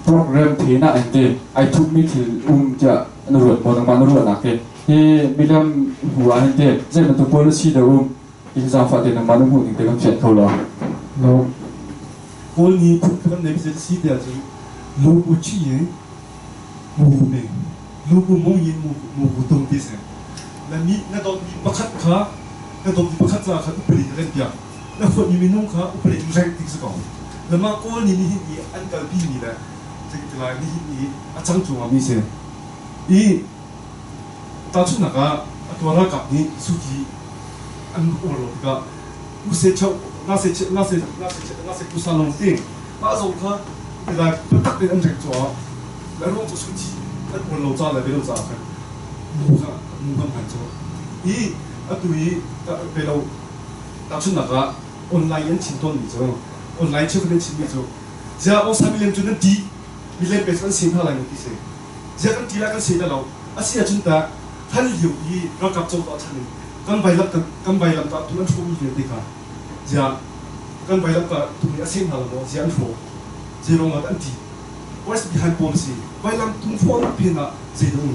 program thina ente ai thuk mi thil ja nurut mo nang manurut nak ke hi milem hua ente zai man tu policy da in za fa de nang manu hu ning de kan chet kau lo no cô ni cũng không nên sẽ xí được chứ lu bu chi ấy mu bê lu bu mông yên mu tung tí xem là mi na đòn mi bắt khát khá na đòn mi bắt khát ra khát upri lên bia na phật mi nung khá upri im rèn tí sự cầu là mà cô ni hi ni ăn cái pi ni là cái là ni hi à chẳng chung à mi xem ý ta chút nào cả tôi ra gặp ni suji ăn ô lô cái u sẽ chậu na sẽ tu salon ting mà rồi khá là bắt tắc đến ăn rạch cho là luôn cho suy tất cả lâu ra là bây giờ phải mua không phải cho ý tụi bây giờ ta chút nào cả online những chính tôn gì chứ online chưa có đến chính gì chứ giờ ông sao mình cho nên đi mình lên bây giờ xin thằng này một cái gì giờ cái đi là cái gì đó lâu xin là chúng ta hắn hiểu ý nó gặp trong đó thành căn bài lập ta tụi nó không biết gì cả giờ kan bài lập cả tụi mình xin hàng nó giờ anh phố giờ long anh đi what's behind policy bài lập tụi phố nó pin à giờ đâu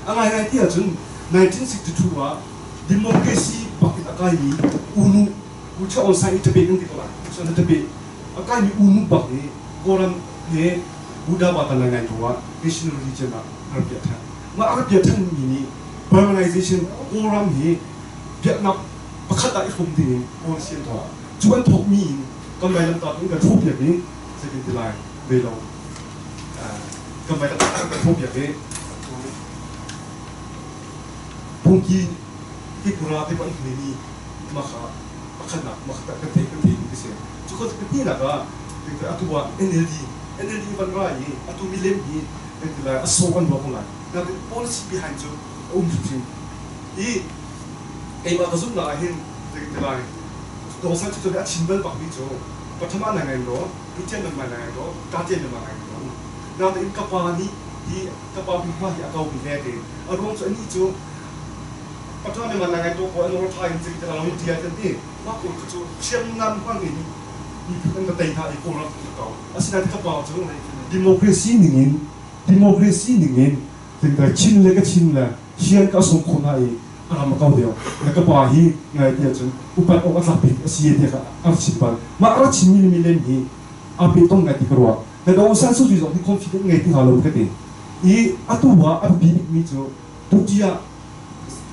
anh ai thì ở trên 1962 à democracy bắc cái cái gì unu ucha on sai itu being di kola ucha itu be cái gì unu bắc ni koran ni Buddha batan lang ngay tuwa Asian religion na Arabia than ma Arabia than ni Burmanization koram ni Vietnam pakhat ai khum din on sian tho chuan thok mi kan bai lam ta ni kan thop yak ni second line be lo kan bai lam ta kan thop yak ni pungki ki pura te ban ni ma kha pakhat na ma kha kan te ni se chu ko ti na ka te atuwa NLD ban rai atu mi lem ni te la aso an ba ko la na the policy behind you tu i ai ma ka zum na hin te la do sa chu da chimbal ba mi jo pathama na ngai ro kitchen na ngai ro ka chen na ngai ro na the ka pa ni hi ka pa bi ma ya ka bi ne de a ro chu ni chu pathama na ngai to ko no thai ni te la ni dia te ni ma ko chu chen nan kwang ni ni kan ka tai tha I ko ra ka asina ka pa chu democracy ni ngin te ka chin le ka chin la hian ka som khona I aram ka deu na ka pa hi ngai tia chu upat o ka pi si te ka ar chi pa ma ar chi mi len hi a pe tong ngai ti ka ro na do san su ji zo ni confident ngai ti ha lo ka ti I atuwa a bi mi chu tu dia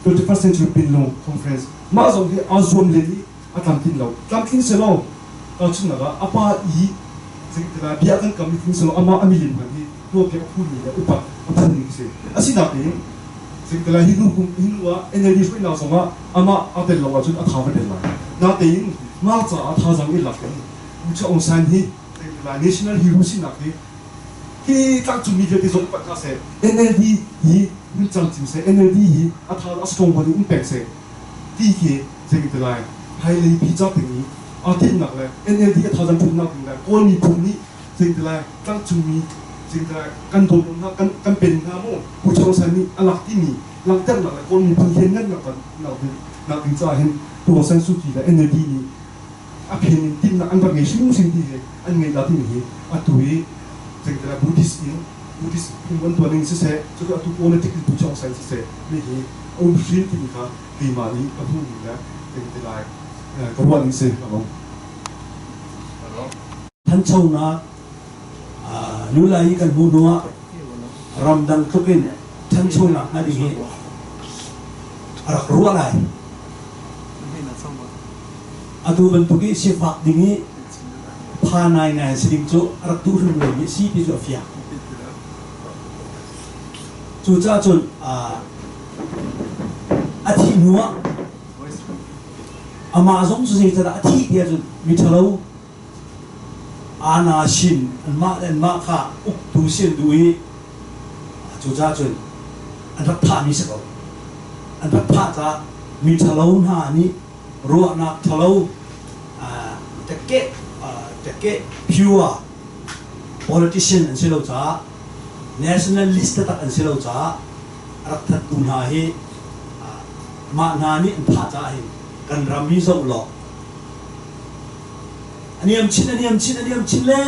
21st century Pinlong conference ma zo hi a zoom le ni atlantin lo atlantin se lo ta chu na ga apa I zing ta bia kan kam ni se lo ama amilin ba ni to pe khu ni la upat apa ni se asina pe zing ta hi nu kum hinwa energy free na so ma ama atel lo wa chu a thawa de la na te in ma cha a tha jang I la kan u cha on san hi zing ta national hero si na ke ki tang chu mi ve ti zong pat ka se NLD hi min chang chim se NLD hi a tha a strong body impact se ti ki jeng te lai hai le pi cha te ni a tin nak le NLD a tha jan phun nak le ko ni phun ni jeng te lai tang chu mi jeng te lai kan don na kan pen na mo pu chang sa ni alak ti ni lang ter nak le ko ni phun hen ngan nak nak tin cha hen tu san su ti le NLD ni a pin tin na an ba nge sing sing ti an nge la ti ni a tu hi jeng te lai Buddhist kung tuan ini sese, juga tu politik itu jauh saya sese, ni free ti ka lima ni aku ni lah, jadi lai kawan ini sese, kalau. Tan chau na nulai kan bunua ramdang tukin tan chau na nadi he arak ruwa lai. Atu bentuki sifat dingi panai ngai seding tu arak turun lagi si di Sofia. Chu cha chun athi nuwa ama zong su sei ta athi dia chun mi thalo ana shin an ma kha uk tu sin dui chu cha chun an rak tha mi sako an rak tha ta mi thalo na ni ro na thalo te ke pure politician an selo cha national list tak an silo cha rak that tu na hi ma na ni an pha cha hi kan rami zo lo aniam chin le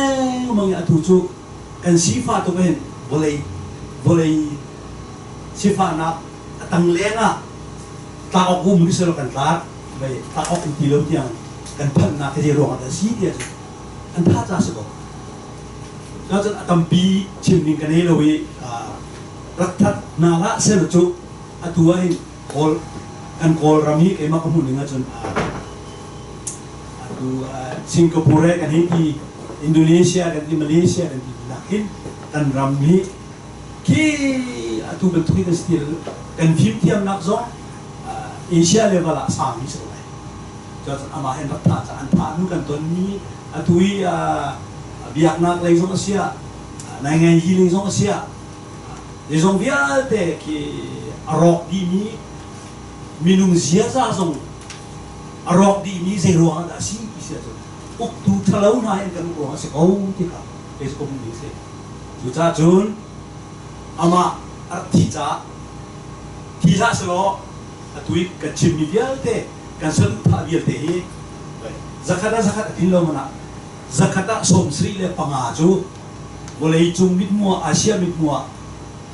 mang ya tu chu kan sifa to ben boleh sifa na tang lenga ta ok mu selo kan ta bai ta ok ti lo tiang kan phan na ke ro ta si dia an pha cha soเราจะทำปีชิมนิกันนี้เลยรัฐนาละเสร็จจุตัวให้โอลกันโอลรามีเอ็มากมุ่งหนึ่งจนตัวสิงคโปร์กันที่อินโดนีเซียกันที่มาเลเซียกันที่นักหินกันรามีที่ตัวเป็นทุกที่สติลกันฟิล์มที่อันนักซ้อเอเชียเลเวลสามมิสเลยจะอามาเห็นรัฐจะอันผ่านนู่นกันตัวนี้ตัวbiak nak lagi sama sia, nangai healing sama sia, lesong biar deh ki arok di ni minum sia sah arok di ni zero ada si sia tu, uktu terlalu naik kan ruang sekau kita, esok pun bisa, sudah jun, ama artija selo, atuik kecil ni biar deh, kan selu tak biar deh, zakat tinlo mana. Zakata som sri le pangaju boleh cung mit mua Asia mit mua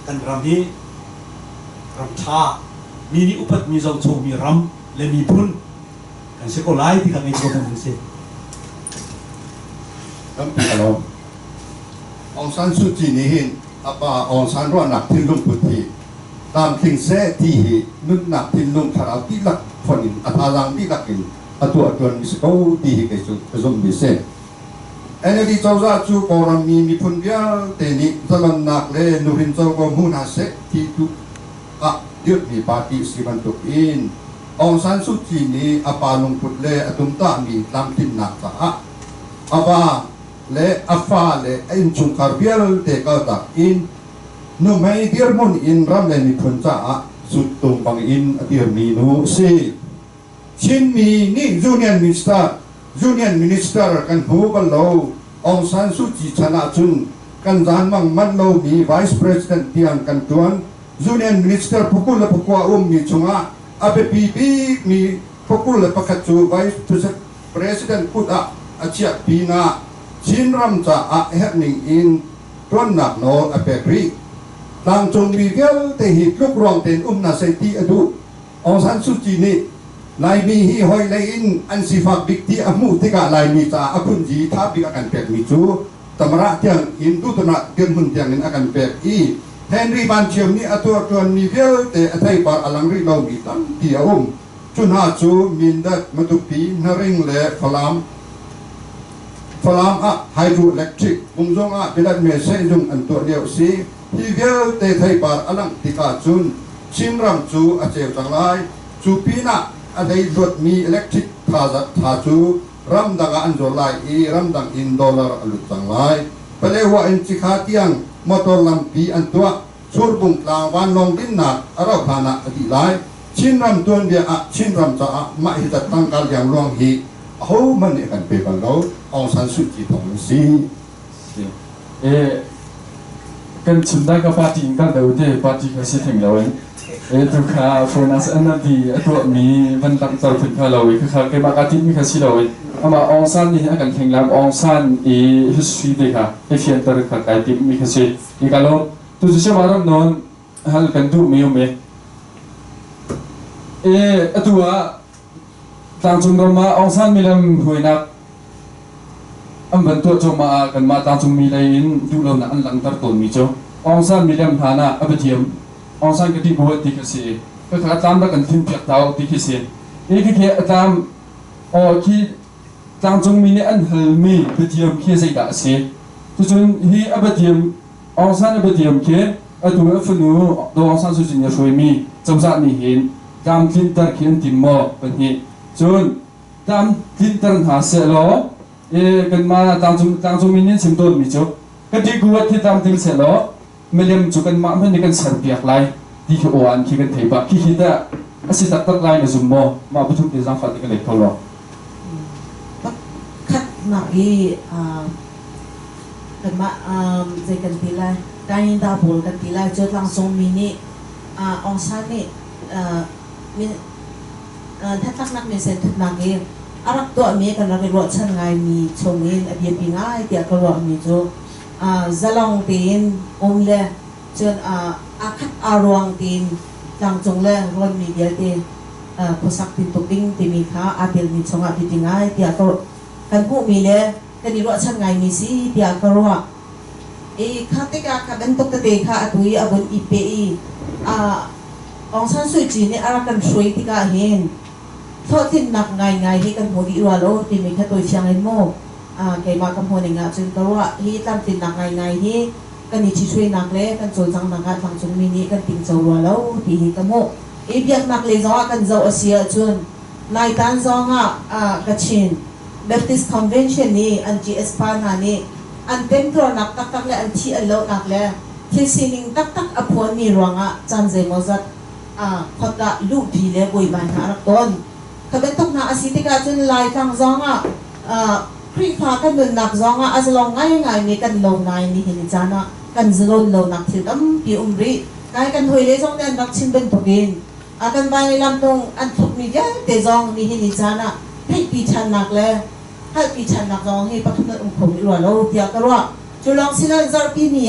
kan ramhi ram tha mini upat mi zau chou mi ram le mi pun kan sekolai ti kan ai ko kan se kam alo Aung San Suu Kyi ni hin apa Aung San ro nak tin lung puti tam thing se ti hi nun nak tin lung thara ti lak phonin athalang ti lakin atu mi sko ti hi ke chu zom mi se NLD châu ra chu koram mi phun bia te ni zaman nak le nurin châu ko mun ha se ti tu diot mi party siban tu in Aung San Suu Kyi ni apa lung put le atum ta mi lam tin nak ta apa le afa le in chung karbial te ka ta in no mai dir mon in ram le mi phun cha sut tung bang in dir mi nu si chin mi ni Union Minister kan hu kan lo Aung San Suu Kyi chana chun kan jan mang man lo mi Vice President tiang kan tuan Union Minister pukul pukua mi chunga abe pipi mi pukul pakat chu Vice President kuda achia pina chinram cha happening in tuan nak no abe ri lang chung mi gel te hi luk rong ten na sai ti adu Aung San Suu Kyi ni lai mi hi hoi lai in an sifak dikti amu tika lai mi ta akun ji ta bi akan pek mi chu tamara tiang in tu tuna gen mun tiang in akan pek i Henry Van Chiam ni atur tuan mi vel te athai par alang ri lo mi tam ti chun ha chu min dat matupi naring le falam hydroelectric bungzong bilat me se jung an to leo si hi vel te thai par alang tika chun chinram chu acheu changlai chu pina adai dot mi electric tha chu ram daga anjolai ram dang in dollar alut changlai ปเลวะอินจิคาเตียงมอตอลำปีอันตัวสูรบุงกลางวันลงดินนักอาราพานะอดีไลชินรำตัวเดียชินรำจะมาหิตตั้งการอย่างรองฮีเอามันเนี่ยกันไปบังเราองสันสุจิตองสีกันชิมได้ก็ปาร์ตี้กันเดี๋ยวเดี๋ยวปาร์ตี้ก็เสร็จถึงแล้วทุกข้าโฟนัสอันนั้นดีตัวมีวันตั้งใจถึงข้าเราคือข้าเก็บมากระติมีข้าสิเราอามาองซันนี่กันแข่งแล้วองซันhistory เด็กค่ะเขียนตัวข้าไก่ติมีข้าสิอีกแล้วตัวจะเชื่อว่าเรานอนฮัลกันดูมีอยู่ไหมตัวต่างจุดมาองซันมีลำหวยนักอันเป็นตัวจงมากันมาต่างจุดมีอะไรดูเราหนักอันหลังตัดต้นมีจ้องซันมีลำฐานะอันเทียมองซันก็ที่บัวที่ข้าสิก็ข้าตามรักกันทิ้งเปียกเท้าที่ข้าสิคือแค่ตามที่ต่างจุดมีเนี่ยอันเฮลมีอันเทียมแค่ใส่ดาเสียทุกคนที่อันเทียมองซันอันเทียมแค่ตัวฝันรู้ตัวองซันสุดที่เนี่ยช่วยมีจำสัตนี่เห็นตามทินตาเขียนติมมอเป็นเหตุจนตามทินตาหาเสลอกันมาต่างจุดมีเนี่ยสิมต้นมีจ้ก็ที่กูว่าที่ตามทินเสลอไม่เลี้ยงจุกันมาเพื่อนกันเสร์ฟเปียกไล่ที่เขาอ่านที่กันเทปะที่คิดว่าอาศัยตัดไล่ในซุ่มมอมาบุทุกที่สังฟัดกันเลยเขาหรอกคัดหนักอีกันมาใจกันทีไรการยินดาบูกันทีไรจนหลังส่งมินิองศานี่มีถ้าตั้งนักมีเส้นทุกนักเองอารักตัวมีกันเราไปรถชั้นไงมีชงเงินอเบียปีง่ายเดียกรอมีจูจะลองตีนเล่จนอาคัดอารวงตีนจังจงเล่รอนมีเดียตีผู้สักตินตุกิ้งตีมีขาอาเดียมีชงอาบิดง่ายเดียกรกันผู้มีเล่กันนี่รถชั้นไงมีสิเดียกรอข้าติกาข้าเป็นตุกตะเดข้าตุยอาบุญอีเปอีองซันสุจีนี่อารักกันช่วยติกาเห็นทอดทิ้งหนักไงให้กันหัวดีรัวโลตีมีแค่ตัวเชียงเอ็นโมแกมาคำพูดอย่างเงี้ยจนก็ว่าที่ตั้งติดหนักไงที่กันนี่ช่วยหนักเลยกันโจรจังหนักทางจงมินิกันติงเจ้ารัวแล้วที่กันโมอีเบียกหนักเลยจ้ากันเจ้าอาเซียจนนายตันจ้ากัชิน Baptist Convention นี่อันจีเอสปานานี่อันเต็มตัวหนักตักเลยอันที่อันเล่าหนักเลยที่สิ่งตักอภวนมีรวงจันเจมอซัดพอดลูกพีเลยบุยบานหารักต้นเขาเป็นตุกนาอาศิติกาจนลายทางจ้าครีฟ้ากันเป็นนักจ้าอาจจะลองง่ายมีกันลงในนี่เห็นจานะกันจะลงนักที่ตั้มปีรีกายกันหวยเลยจ้าเนี่ยนักชิมเป็นตัวกินกันไปลำตรงอันทุกมีเยอะแต่จ้านี่เห็นจานะให้ปีชันนักเลยให้ปีชันนักจ้าให้ปัจจุบันคงรัวเราเดียวกันว่าจุลองสิลจารปีนี้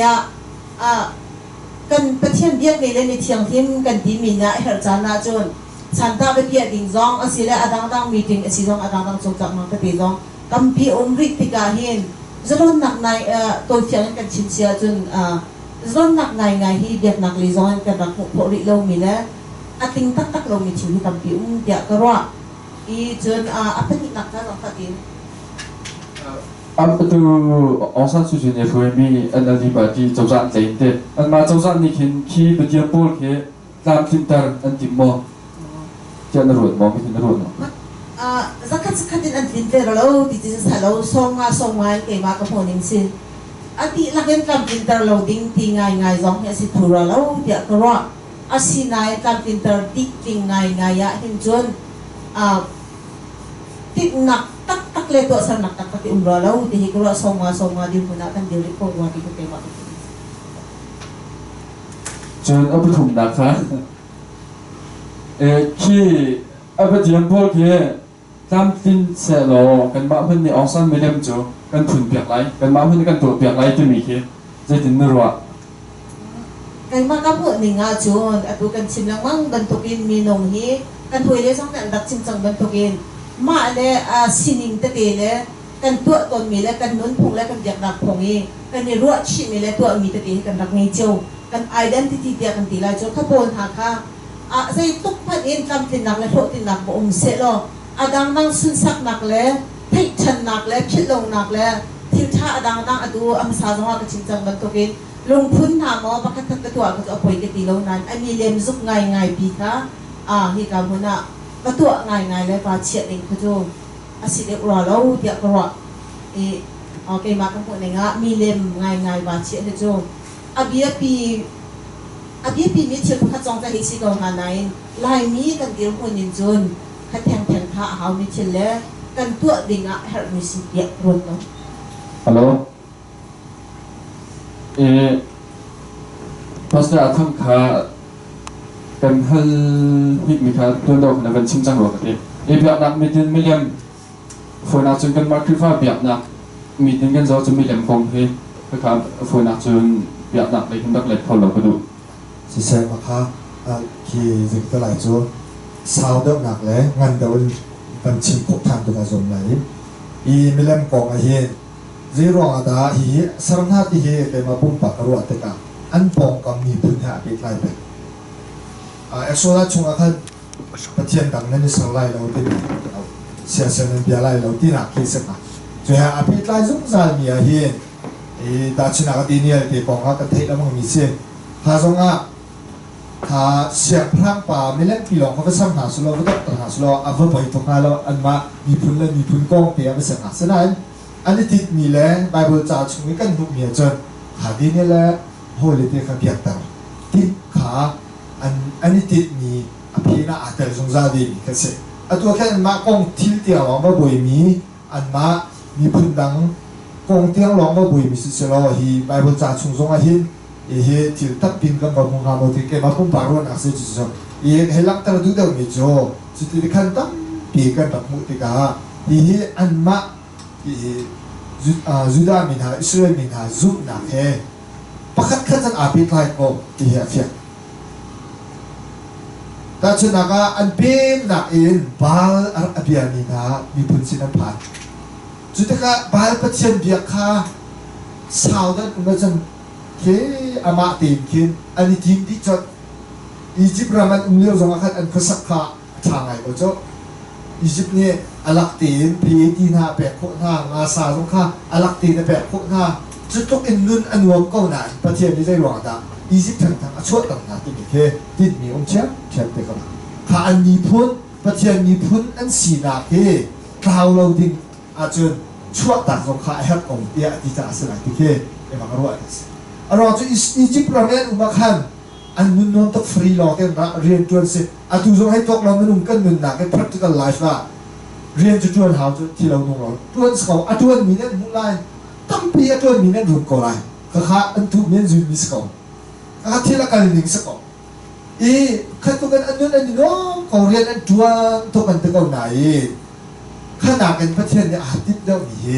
กันประเทศเบียดในเรื่องในเชียงทิมกันดีมีนะเฮอร์จานาจนฉันตาไปเบียดดิ่งจ้องอาศิลดังมีดิ่งอาศิลดังจงจักมันก็ตีจ้องกำปีริติกาเห็นจะร้อนหนักในตัวเชียงกันชินเชียจนร้อนหนักในที่เบียดหนักเลยจ้องกันรักพอริเรามีนะติงตักเรามีชีวิตกำปีเดียกว่าอีจนเป็นหนักนะน้องตาดินอันตัวองซันสุจิเนี่ยช่วยมีอันนี้แบบที่เจ้าจันเจนเดอันมาเจ้าจันนี่ขี้ไปเดียบโป้แค่ตามทิมตาอันติมมอจะนรวดมองไม่ถึงนรวดเนาะzakat din ang interlo dito sa lo songa kay maka poning sin ati lakin kam interlo ding tingay zong ya si thura lo dia kro asinay kam inter dik tingay ya hinjon tik nak tak le to sa nak tak umra lo di kro songa di muna kan dili ko wa di ko kay maka jun abu thum nakha ki abu diam bol keตามฟินเสลอกันบ้าเพื่อนในองซันไม่เล่มจูกันถุนเปียกไรกันบ้าเพื่อนกันตัวเปียกไรจะมีแค่จะถึงนรัวกันมากับพวกหนึ่งจูนตัวกันชิมลังมั่งบรรทุกินมีนงฮีกันถวยเลยสองแต่ดักชิมจังบรรทุกินมาเลยสินิงตะเกเลยกันตัวตนมีเลยกันนุ่นพงเลยกันอยากดักพงเองกันในรัวชิมีเลยตัวมีตะเกกันดักไม่เจียวกันไอเดนติตี้เดียกันตีไรจูขบวนหาค่ะใส่ตุกพันเอ็นกำตินหนักและโถตินหนักบ่อมเสลอดังนั่งสุนสักหนักเลยให้ฉันหนักเลยพิดลงหนักเลยทิวท่าดังดูอัมสาจงว่ากับชิงจังบรรทุกินลงพื้นหาหมอประคัตตะตัวก็จะเอาไปกันตีลงนั้นอันนี้เลี้ยมซุกง่ายปีค่ะที่การพูดน่ะก็ตัวง่ายเลยปาเฉียดเองคือจูอาศิเดรัวเราเดียกรัว โอเคมาคำพูดในงะมีเล่มง่ายๆว่าเชื่อเจ้าอาเบียปีนี้เชื่อพระจงจะให้สิกองงานไหนลายมีกันเกี่ยวคนยินจนขัดแทงท่าเขามีเชื่อแล้วกันตัวดิ่งอ่ะเฮร์มิสิเดียรถเนาะฮัลโหลภาษาทั้งขากันฮัลฮิตมีขาตัวดอกนักันชิมจังหวะกันแบบนักมีดินไม่เลี้ยงฝนอาจจะกันมาคือว่าแบบนักมีดินกันจะจะไม่เลี้ยงคงเฮ้นะครับฝนอาจจะแบบนักเลยคุณตักเล็กเขาเราก็ดูสิเซมาค่ะที่จึงตัวไหลจูสาวเดิมหนักเลยงั้นเดี๋ยวมันชิมคุกทางตัวกระสมไหลไม่เล่มกองไอ้เหี้ยจีรองอาดาฮีสารนาที่เหี้ยเป็นมาบุ้มปากกระรัวติกาอันปองกับมีพื้นหาปิดไล่ไปเอ็กโซล่าชงอาคันปะเทียนดังนั้นนี่สังไล่เราที่เสียเสียนเบียไล่เราที่หนักที่สุดนะจะหาปิดไล่สุ่มซามีไอ้เหี้ยตาชินักตีเนี่ยที่ปองอากันเทแล้วมันมีเสียหาสงอาถ้าเสียงพร่างป่าไม่เล่นปีหลงเขาก็ซ้ำหาสุโลก็ต้องหาสุโลเอาไว้ตรงนั้นแล้วอันมามีพื้นเลยมีพื้นกองเปียไม่เสียหาฉะนั้นอันนี้ติดมีแล้วไบเบิลจ่าช่วยกันดูมีจนหาดีนี่แหละโหเลยที่เขาเปียกแต่ติดขาอันนี้ติดมีอภินาอาจจะสงสารดีก็เสียตัวแค่มากองทิลเตียงหลงว่าบุยมีอันมามีพื้นดังกองเตียงหลงว่าบุยมีสิ่งเราฮีไบเบิลจ่าช่วยส่งอาหินที่ทับพินกันกับมุงาโมติเกมาพุ่มปารุนอาศัยจุดจบเฮลักตระดูเดิมมิโจจุดที่ขันตั้งปีกันแบบมุติกาอันมาจุดามินาอิสราเอลมินาจุดนักเฮปักขัดขันอาภิไทยก็ที่เฟียแต่ชนะกาอันเป็นนักอินบาลอาบิอามินามีพุนสินันผ่านจุดที่กาบาลปัจเจนเบียค่าสาวนั้นอุณจันเคอามาตีมคินอันนี้ทีมที่จะอียิปต์รามันเลี้ยวสองอาคันอันภาษาข้าทางไงก็จะอียิปต์เนี่ยอลักตีนพีที่หน้าแปะโคหน้างาซาสงข้าอลักตีนแปะโคหน้าจุดตกอินนุนอันวมก็หนาประเทศนี้ได้หวังดาอียิปต์ทั้งช่วยต่างหากที่มีเคที่มีองค์เช่นเดียวกันข้าอันมีพุนประเทศมีพุนอันสีนาเคคราวเราดิ้งอาจจะช่วยต่างสงข้าแฮปองเดียที่จะสลายที่เคเอ็มากรวยเราจะอียิปต์เราเนี่ยอุมาขันอันนุนนนตักฟรีลองกันเรียนจวนสิอาทุจงให้ตกเราไม่นุ่งกันนุนหนักกัน practical life ละเรียนจวนหาที่เรานุ่งเราจวนสกาวจวนมีเนี่ยมุ่งไล่ตั้งปีจวนมีเนี่ยรุ่นก่อไล่ข้าอันทุกเนี่ยจุนมีสกาวข้าที่ละกันหนึ่งสกาวขันตัวกันอันนู้นอันนี้น้องเขาเรียนอันจวนตัวกันตัวไหนขนาดกันประเทศเนี่ยอาทิตย์เดียวมี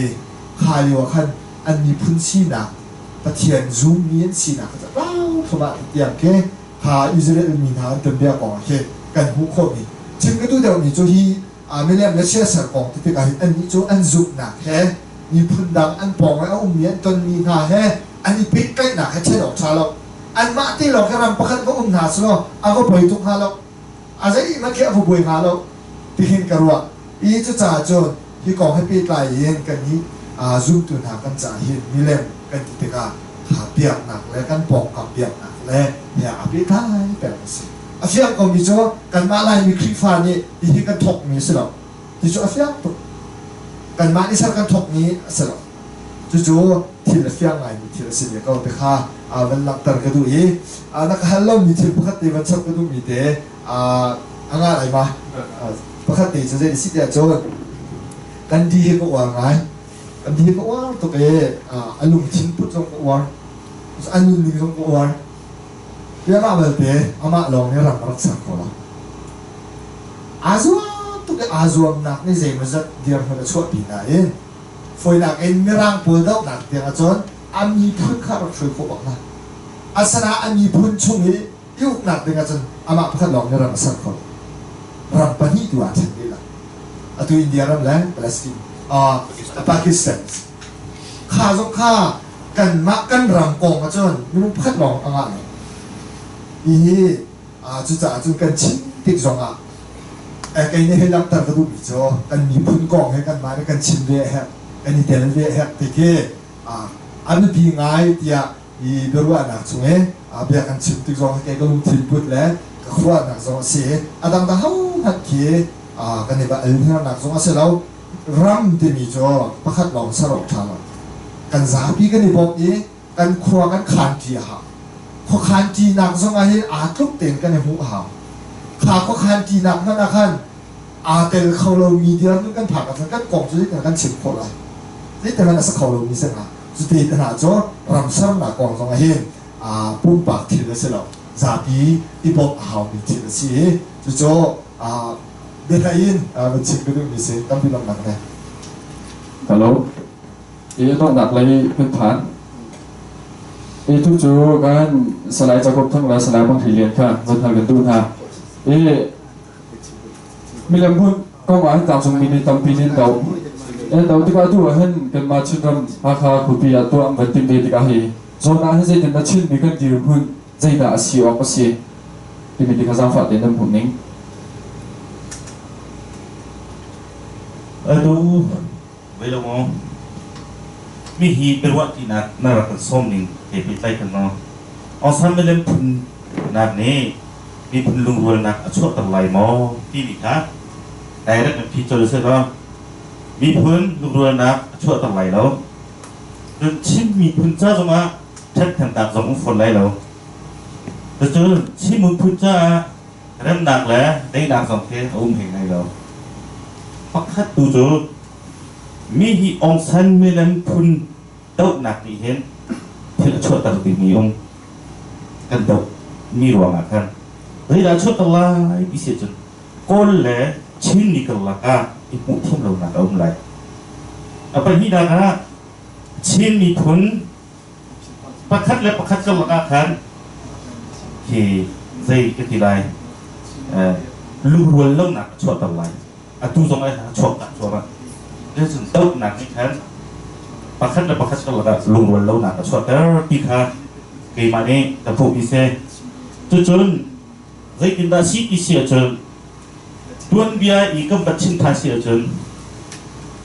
ข้าเรียกว่าขันอันมีพื้นที่หนักประเทศซูมมีนสีนักจะว้าวสมัยเดียวกันหาอิสราเอลมีหาเต็มเบียก่อนกันหุกคนนี้จึงก็ดูเดี๋ยวนี้จู่ที่ไม่เลี้ยงเชื่อสังคมที่เป็นอันนี้จู่อันซูมนักมีพื้นดังอันปองไว้เอามีนจนมีหาอันนี้ปิดใกล้หนักเช่นออกชาเราอันมาที่เราแค่รำประคันก็หาสโลเอาก็ปล่อยทุกหาเราอาจจะอีกนักแค่ผู้บริหารเราที่เห็นกันว่าจะจ่าจนที่ก่อให้ปีกลายเย็นกันนี้ซูมตัวหากันจ่าเห็นมีเล่มกันที่กาหาเปียกหนักและกันปองกับเปียกหนักและเนี่ยอภิท้ายแบบนี้อาเซียนก็มีจ้ากันมาลายมีคลิปฟ้านี่ที่กันถกมีสิหรอที่จ้าอาเซียนกันมาที่สักกันถกนี้สิหรอจู่ๆที่ละเฟียงไงมีที่ละสิ่งก็ไปฆ่าวันหลังตระกดูนักฮัลโหลมีที่ปกติวันชักกระดูมีเดอะไรมาปกติจะได้สิ่งเดียวจ้ากันดีก็ว่าไงอันนี้ก็ว่าตัวเองอันลุงทิ้งพุทธสงฆ์ก็ว่าอันลุงลิงสงฆ์ก็ว่าเรื่องอะไรเดี๋ยวอามาลองเนี่ยรับรักษาคนละอาจว่าตัวเองอาจว่านักนี่เสียมันจะเดี๋ยวมันจะช่วยปีน่ะฝอยนักเองไม่ร่างปูดอกนักเดี๋ยวจนอันมีพื้นข้าเราช่วยเขาบอกนะอาสนะอันมีพื้นช่วงนี้ยุคนักเดี๋ยวจนอามาพัดลองเนี่ยรับรักษาคนรับปนิตัวฉันนี่ละตัวอินเดียรับแล้วปาเลสไตน์ปากีสถานข้าสงข้ากันมักกันรำกองกันจนไม่รู้พัดลองอะไรจุดจ่าจุดกันชิ้นติดสองกันนี่ให้รับตากระดูกจ้อกันมีพื้นกองให้กันมาแล้วกันชิ้นเละฮะกันนี่เดี๋ยวเละฮะที่เกอันนี้ปีง่ายที่เบรุอานักช่วงเบียกันชิ้นติดสองให้กันลุงทิ้งพุทธแล้วก็ขวานนักสองเสียดังเขาหัดเกี่ยกันนี่แบบเอ็นนักสองเสียแล้วรำที่มีจ้อพักลองสรุปทาง กันสาพี่กันนี่บอกนี้กันครัวกันขานจีหาพอขานจีหนักสมัยอาทุกเต็นกันในหูหาวขาก็ขานจีหนักนั่นนะขั้นอาเตลเขาเรามีเดียนกันผักกันกองจุดกันชิมคนละนี่แต่มันสักเขาเรามีเส้นหาจุดที่ขนาดจอรำซ้ำหนักกองสมัยปุ่มปากทีละเสร็จแล้วสาพี่ที่บอกหาวมีทีละสีจุดจอเดินอินมันชิมกันด้วยมีเส้นตั้งพี่ลำหนักเลยฮัลโหลต้องหนักเลยพื้นฐานทุกจูกันสลายจากครบทั้งหลายสลายบางทีเรียนค่ะจนทางกันดูท่ามีลำพูนก็มาตามสมัยในตำปีนี้เราเราที่ว่าตัวเห็นกันมาชุดรำราคาคุปีตัวอันเป็นติมเดียที่กาฮีโซนนั้นให้ใจเดินชิ้นมีกันดีรุ่นใจด่าเสียออกก็เสียที่มีที่ข้าสังฝัดเดินผมนิ่งดูเวลามองมีฮีเป็นวัดที่นักน่ารักส้มนิ่งเก็บไปใต้กันเนาะเอาซ้ำไปเล่นพุนนักนี้มีพุนลุงรวยนักช่วยตั้งหลายหมอที่นี่ครับแต่ได้เป็นพี่โจเลยใช่ไหมมีพุนลุงรวยนักช่วยตั้งหลายแล้วจนชิ้นมีพุนเจ้าจะมาแทบแทนตากสมฝนไรแล้วแต่จนชิ้นมือพุนเจ้าเริ่มหนักแล้วได้หนักสองเทสอุ้มเห็นไงแล้วพักคัดดูจูมีฮีองซันมีเลมพุนเต้าหนักนี่เห็นที่ละช่วยตั้งตีมีองกันเต้ามีรวมกันเฮ้ยละช่วยตั้งหลายพิเศษจนก้นแหล่ชิ้นนี้กันละก้าอีกมุทุ่มเราหนักเอาไหลเอาไปที่ดานะชิ้นมีพุนประคัดและประคัดกันละก้าคันที่ใจกันทีไรลูรวนเล่าหนักช่วยตั้งหลายตู้ตรงไหนช่วยกันช่วยมาเรื่องเต้าหนักนี่คันประคัดและประคัดกันละก้าลูรวนเล่าหนักช่วยแต่ปีค่ะเกี่ยมาเนี่ยแต่พวกพิเศษจนใจกินได้สิพิเศษจนดวนเบียอีกก็บัดชินทาเสียจน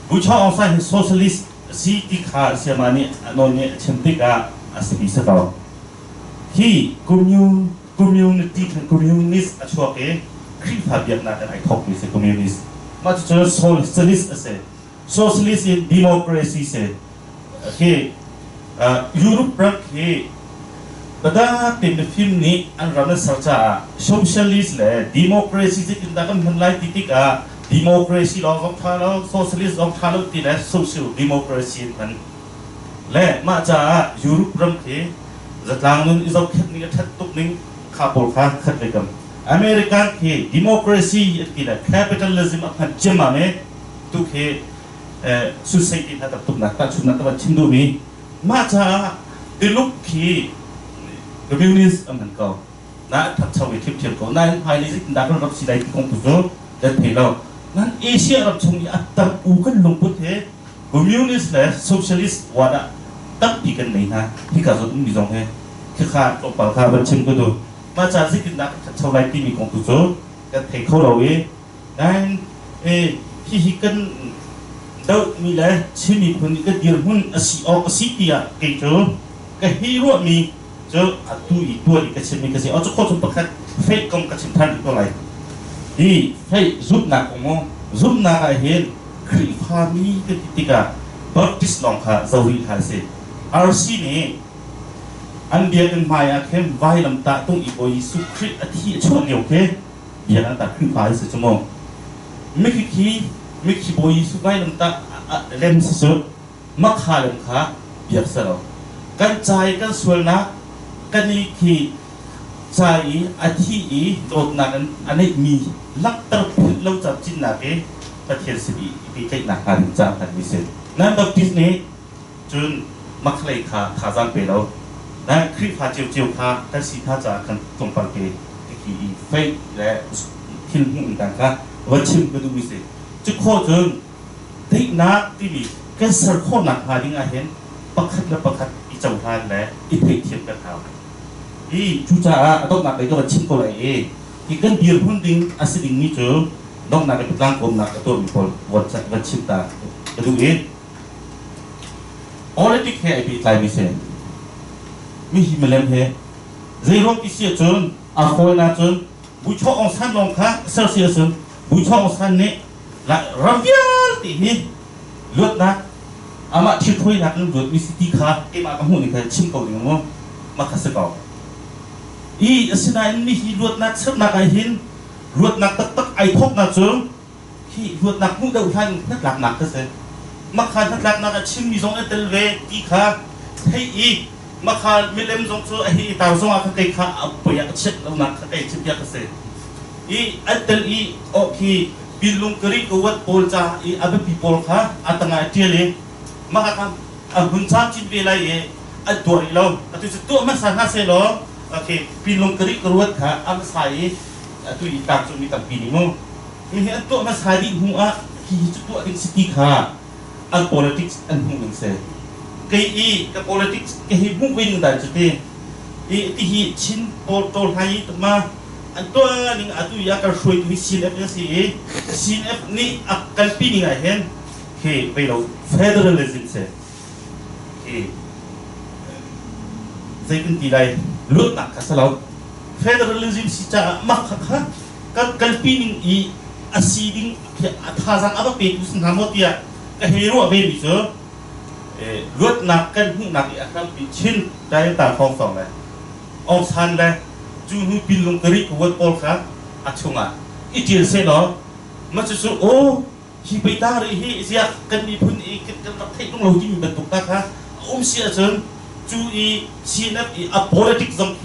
บุชาองศาโซเชียลิสต์สิที่ขาเสียมาเนี่ยนนเนี่ยเช่นที่ก็อาศัยสักเอาที่คอมมิวนิตี้คอมมิวนิสต์ช่วยกันครีพาเบียดนากันไอ้ท็อปนี่สิคอมมิวนิสต์มาจะเจอโซเชียลิสต์เสียโซเชียลิสต์เป็นดิโมคราซีเสียที่ยุโรปรักที่แต่ถ้าเป็นฟิล์มนี้อันเราเนี่ยสัจจะโซเชียลิสต์เลยดิโมคราซีที่กินได้กันมันไล่ติดกับดิโมคราซีเราต้องทานแล้วโซเชียลิสต์ต้องทานแล้วที่ไหนโซเชียลดิโมคราซีมันและมาจากยุโรปรักที่จะทางนู้นอิสระแค่นี้ทัดตุกนี้ข้าพเจ้าขัดเลยกันอเมริกันที่ดิโมคราซีที่ไหนแคปิตอลิซึมอันเจมาเนี่ยตุกที่สุสัยที่ทัดตุกนักชุนนักวัดชินดูมีมาจากดิลุกที่คอมมิวนิสต์มันก็น่าทัดชาวทิพย์เชื่อก็น่าภายในสิ่งดังรับสิ่งใดที่คงผู้ชมจะเห็นเรานั้นเอเชียรับชมนี้อัตตาอุกันลงพุทธคอมมิวนิสต์และโซเชียลิสต์ว่าได้ตั้งปีกันไหนนะที่การสอนมีตรงนี้ที่ขาดตกปากขาบัญชีก็ดูมาจากสิ่งดังชาวไรที่มีคงผู้ชมจะเห็นเขาเรานั้นที่ฮิกันเดามีเลยชิมีคนก็เดียร์หุ่นอาศัยออกอาศัยที่อ่ะเกี่ยวกับฮีโร่มีเจอตัวอีกตัวอีกก็ชิมีก็สิเอาจุดข้อจุดประคัดเฟกกงก็ชิมทันอีกตัวไรที่เฟกซุปหนักของมันซุปหนักเห็นครีพามีก็ติกาบัพติสลองค่ะจะวิ่งหาเสอาร์ซีนี่อันเดียกันมาอะเข้มไว้ลำตาต้องอีกโอยิสุคริอาทิช่วงเดียวแค่เดียกันตัดครีพาเสชั่วโมงไม่คิดโอยิสุไว้ลำตาเล่มสุดมักหาลำขาเบียดเสียแล้วกันใจกันส่วนนะกันนี่ที่ใจอาทิโดดนักอันนี้มีลักตระพิเราจับจินนักประเทศสิบีที่ใช้นักการจับกันวิเศษนั้นแบบนี้จนมักเลยขาจังไปแล้วนั้นคลิปหาเจียวขาแต่สิท่าจะกันตรงปังเกที่ไฟและทิ้งหุ่นต่างกันวัดชิมก็ดูวิเศษจุดข้อจนที่นักที่มีก็สารข้อหนักหาดิ้งเห็นประคัดและประคัดอีเจ้าทานและอีเพลเทียมกันเอาอีจุจ้าต้องหนักเลยก็วัดชิมก็เลยอีกันเบียร์หุ่นดิ้งอาศัยดิ้งนี่เจอต้องหนักเป็นร่างกลมหนักตัวมีคนวัดชิมตาก็ดูalready แค่ไอพีไทยไม่เสร็จมีหิมะเล่มเหรอเรื่องที่เสียจนอาโคยน่าจนบุชองสันลงค่ะเสียจนบุชองสันเนี่ยละรำยันที่นี่เลือดนะ อามาที่ถ้วยนักรวดวิสิติค่ะเอ็มอากับหูนี่คือชิมเกาหลีมั้งมาคัสเกาอีสินายนี่ฮีรวดนักเสพนักไอหินรวดนักตักไอทบนักจุ่มฮีรวดนักมุดเดาทันนักหลักนักก็เสมาคันนักหลักนักชิมมีสองอันเตลเวตีค่ะให้อีมาคันมิเลมสองตัวไอตาวสองอันเตะค่ะเอาไปอยากเช็ดแล้วนักไอชิมยากก็เสอีอันเตลอีโอเคบินลงกรีกวัดโพลจ้าอีอาเบปีโพลค่ะอันตั้งไอเทียเลยมาคันหุ่นช้างจินเวลาเออันตัวอีเราอันตัวตัวมันสั่งหน้าเสลอโอเคบินลงกรีกวัดค่ะอันใส่ตัวอีตามจนมีตามปีนี้มั้งมีอันตัวมันใส่ดิหัวที่ตัวเป็นสติค่ะอัน politics อันหุ่นหนึ่งเสกอีกับ politics ก็ให้มุ่งวิ่งได้จุดนี้อีที่ชินโพลโตให้ตัวมาอันตัวนึงอันตัวอยากจะช่วยตัวซีนเอฟนี่สิซีนเอฟนี่อักกันปีนี้ไงเห็นเฮ้ไปเรา federalism เสเฮ้ใจกันทีไรลุดหนักกันซะแล้ว federalism สิจะมักค่ะกันปีนี้อีอาซีดิ้งท่าทางอะไรเป็นกุศลธรรมที่ก็เฮโร่เป็นวิจารลุดหนักกันหุ่นหนักอีกครั้งปีชินได้ตาทองสองเลยออกทันเลยจูนุบินลงกรีกวัดโพลค่ะอัจฉริยะอีเดียเสร็จแล้วมันจะสู้โอ้ฮีไปได้เลยฮีเสียกันมีพื้นอีกกันรับเทคโนโลยีมีบรรทุกตาค่ะเสียจนจูอีซีนับอีอะ politics สงเค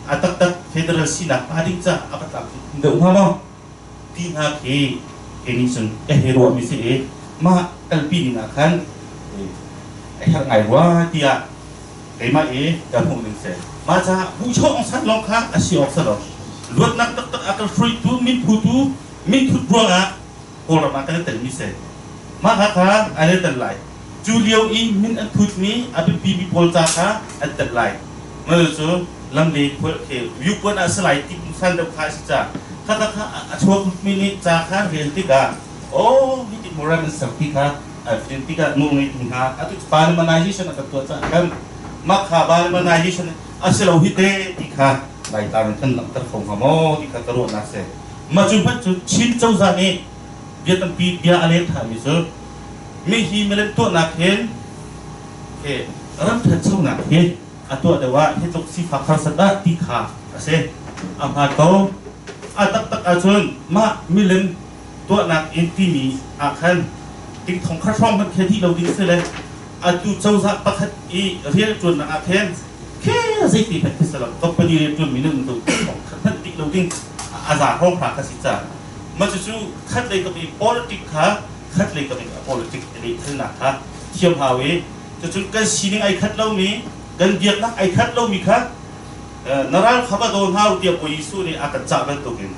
อัตตักเฟเดอรัลซีนับพาดิ้งจ้าอัปตักเดี๋ยวมาบ้างที่หาเคนิสันเฮโร่มิสิมาอัลปีนินาคันทางไงว่าที่อะมากับพวกนึงเสมาจากผู้ชมสัตว์ลองค่ะอาชีพสัตว์ลองลวดนักตักอาการฟรีตูมินพูตูมินพูดรัวอ่ะโอ้เรามากันแต่มิเสมาค่ะอันนี้แต่ไรจูเลียวอีมินอันพูดนี้อาเป็นปีมีโพลจากค่ะอันแต่ไรเมื่อจู่ลำเลียงพวกวิวปนอาศัยที่สันเดบคาสิจ้าค่ะช่วงมินิจากค่ะเรียนที่กาโอ้ฮิติโมรามันสักที่ค่ะเรียนที่กามุ่งในถึงค่ะอันที่ปานมันนายที่ฉันกับตัวจ้ากันมักขาบานมันนายที่ฉันอาศัยเราฮิตเตที่ค่ะรายการท่านหลังตะคงขโมที่ค่ะกระโดดนักเสมาจุดพัดจุดชินเจ้าจานเองเบียดตั้งปีเบียอะไรถ่ายมิเซอร์ไม่ฮีไม่เล่นตัวนักเห็นรับเถิดเจ้านักเห็นตัวเดียวว่าที่จกสีฟ้าคาสดาที่ขาเสอามาโตตักอาจารย์มาไม่เล่นตัวนักเอ็นที่มีอาคันติดของข้าช่องมันแค่ที่เราดิ้งเสียเลยตัวเจ้าจะประคัดอีเรียนจนนักเห็นแค่สิที่เป็นที่สลับก็เป็นเรียนจนมีหนึ่งตัวของขัดติดเราดิ้งอาจารย์ห้องพระกสิจามันจะสู้ขัดเลยกับอี politics ค่ะขัดเลยกับอี politics อะไรทั้งนั้นค่ะเที่ยวหาเวจะจนกันสิ่งไอ้ขัดเรามีกันเดียบนักไอ้ขัดเรามีค่ะนาราขับโดนหาเดียบไปสู้ในอากาศจับเป็นตัวกิน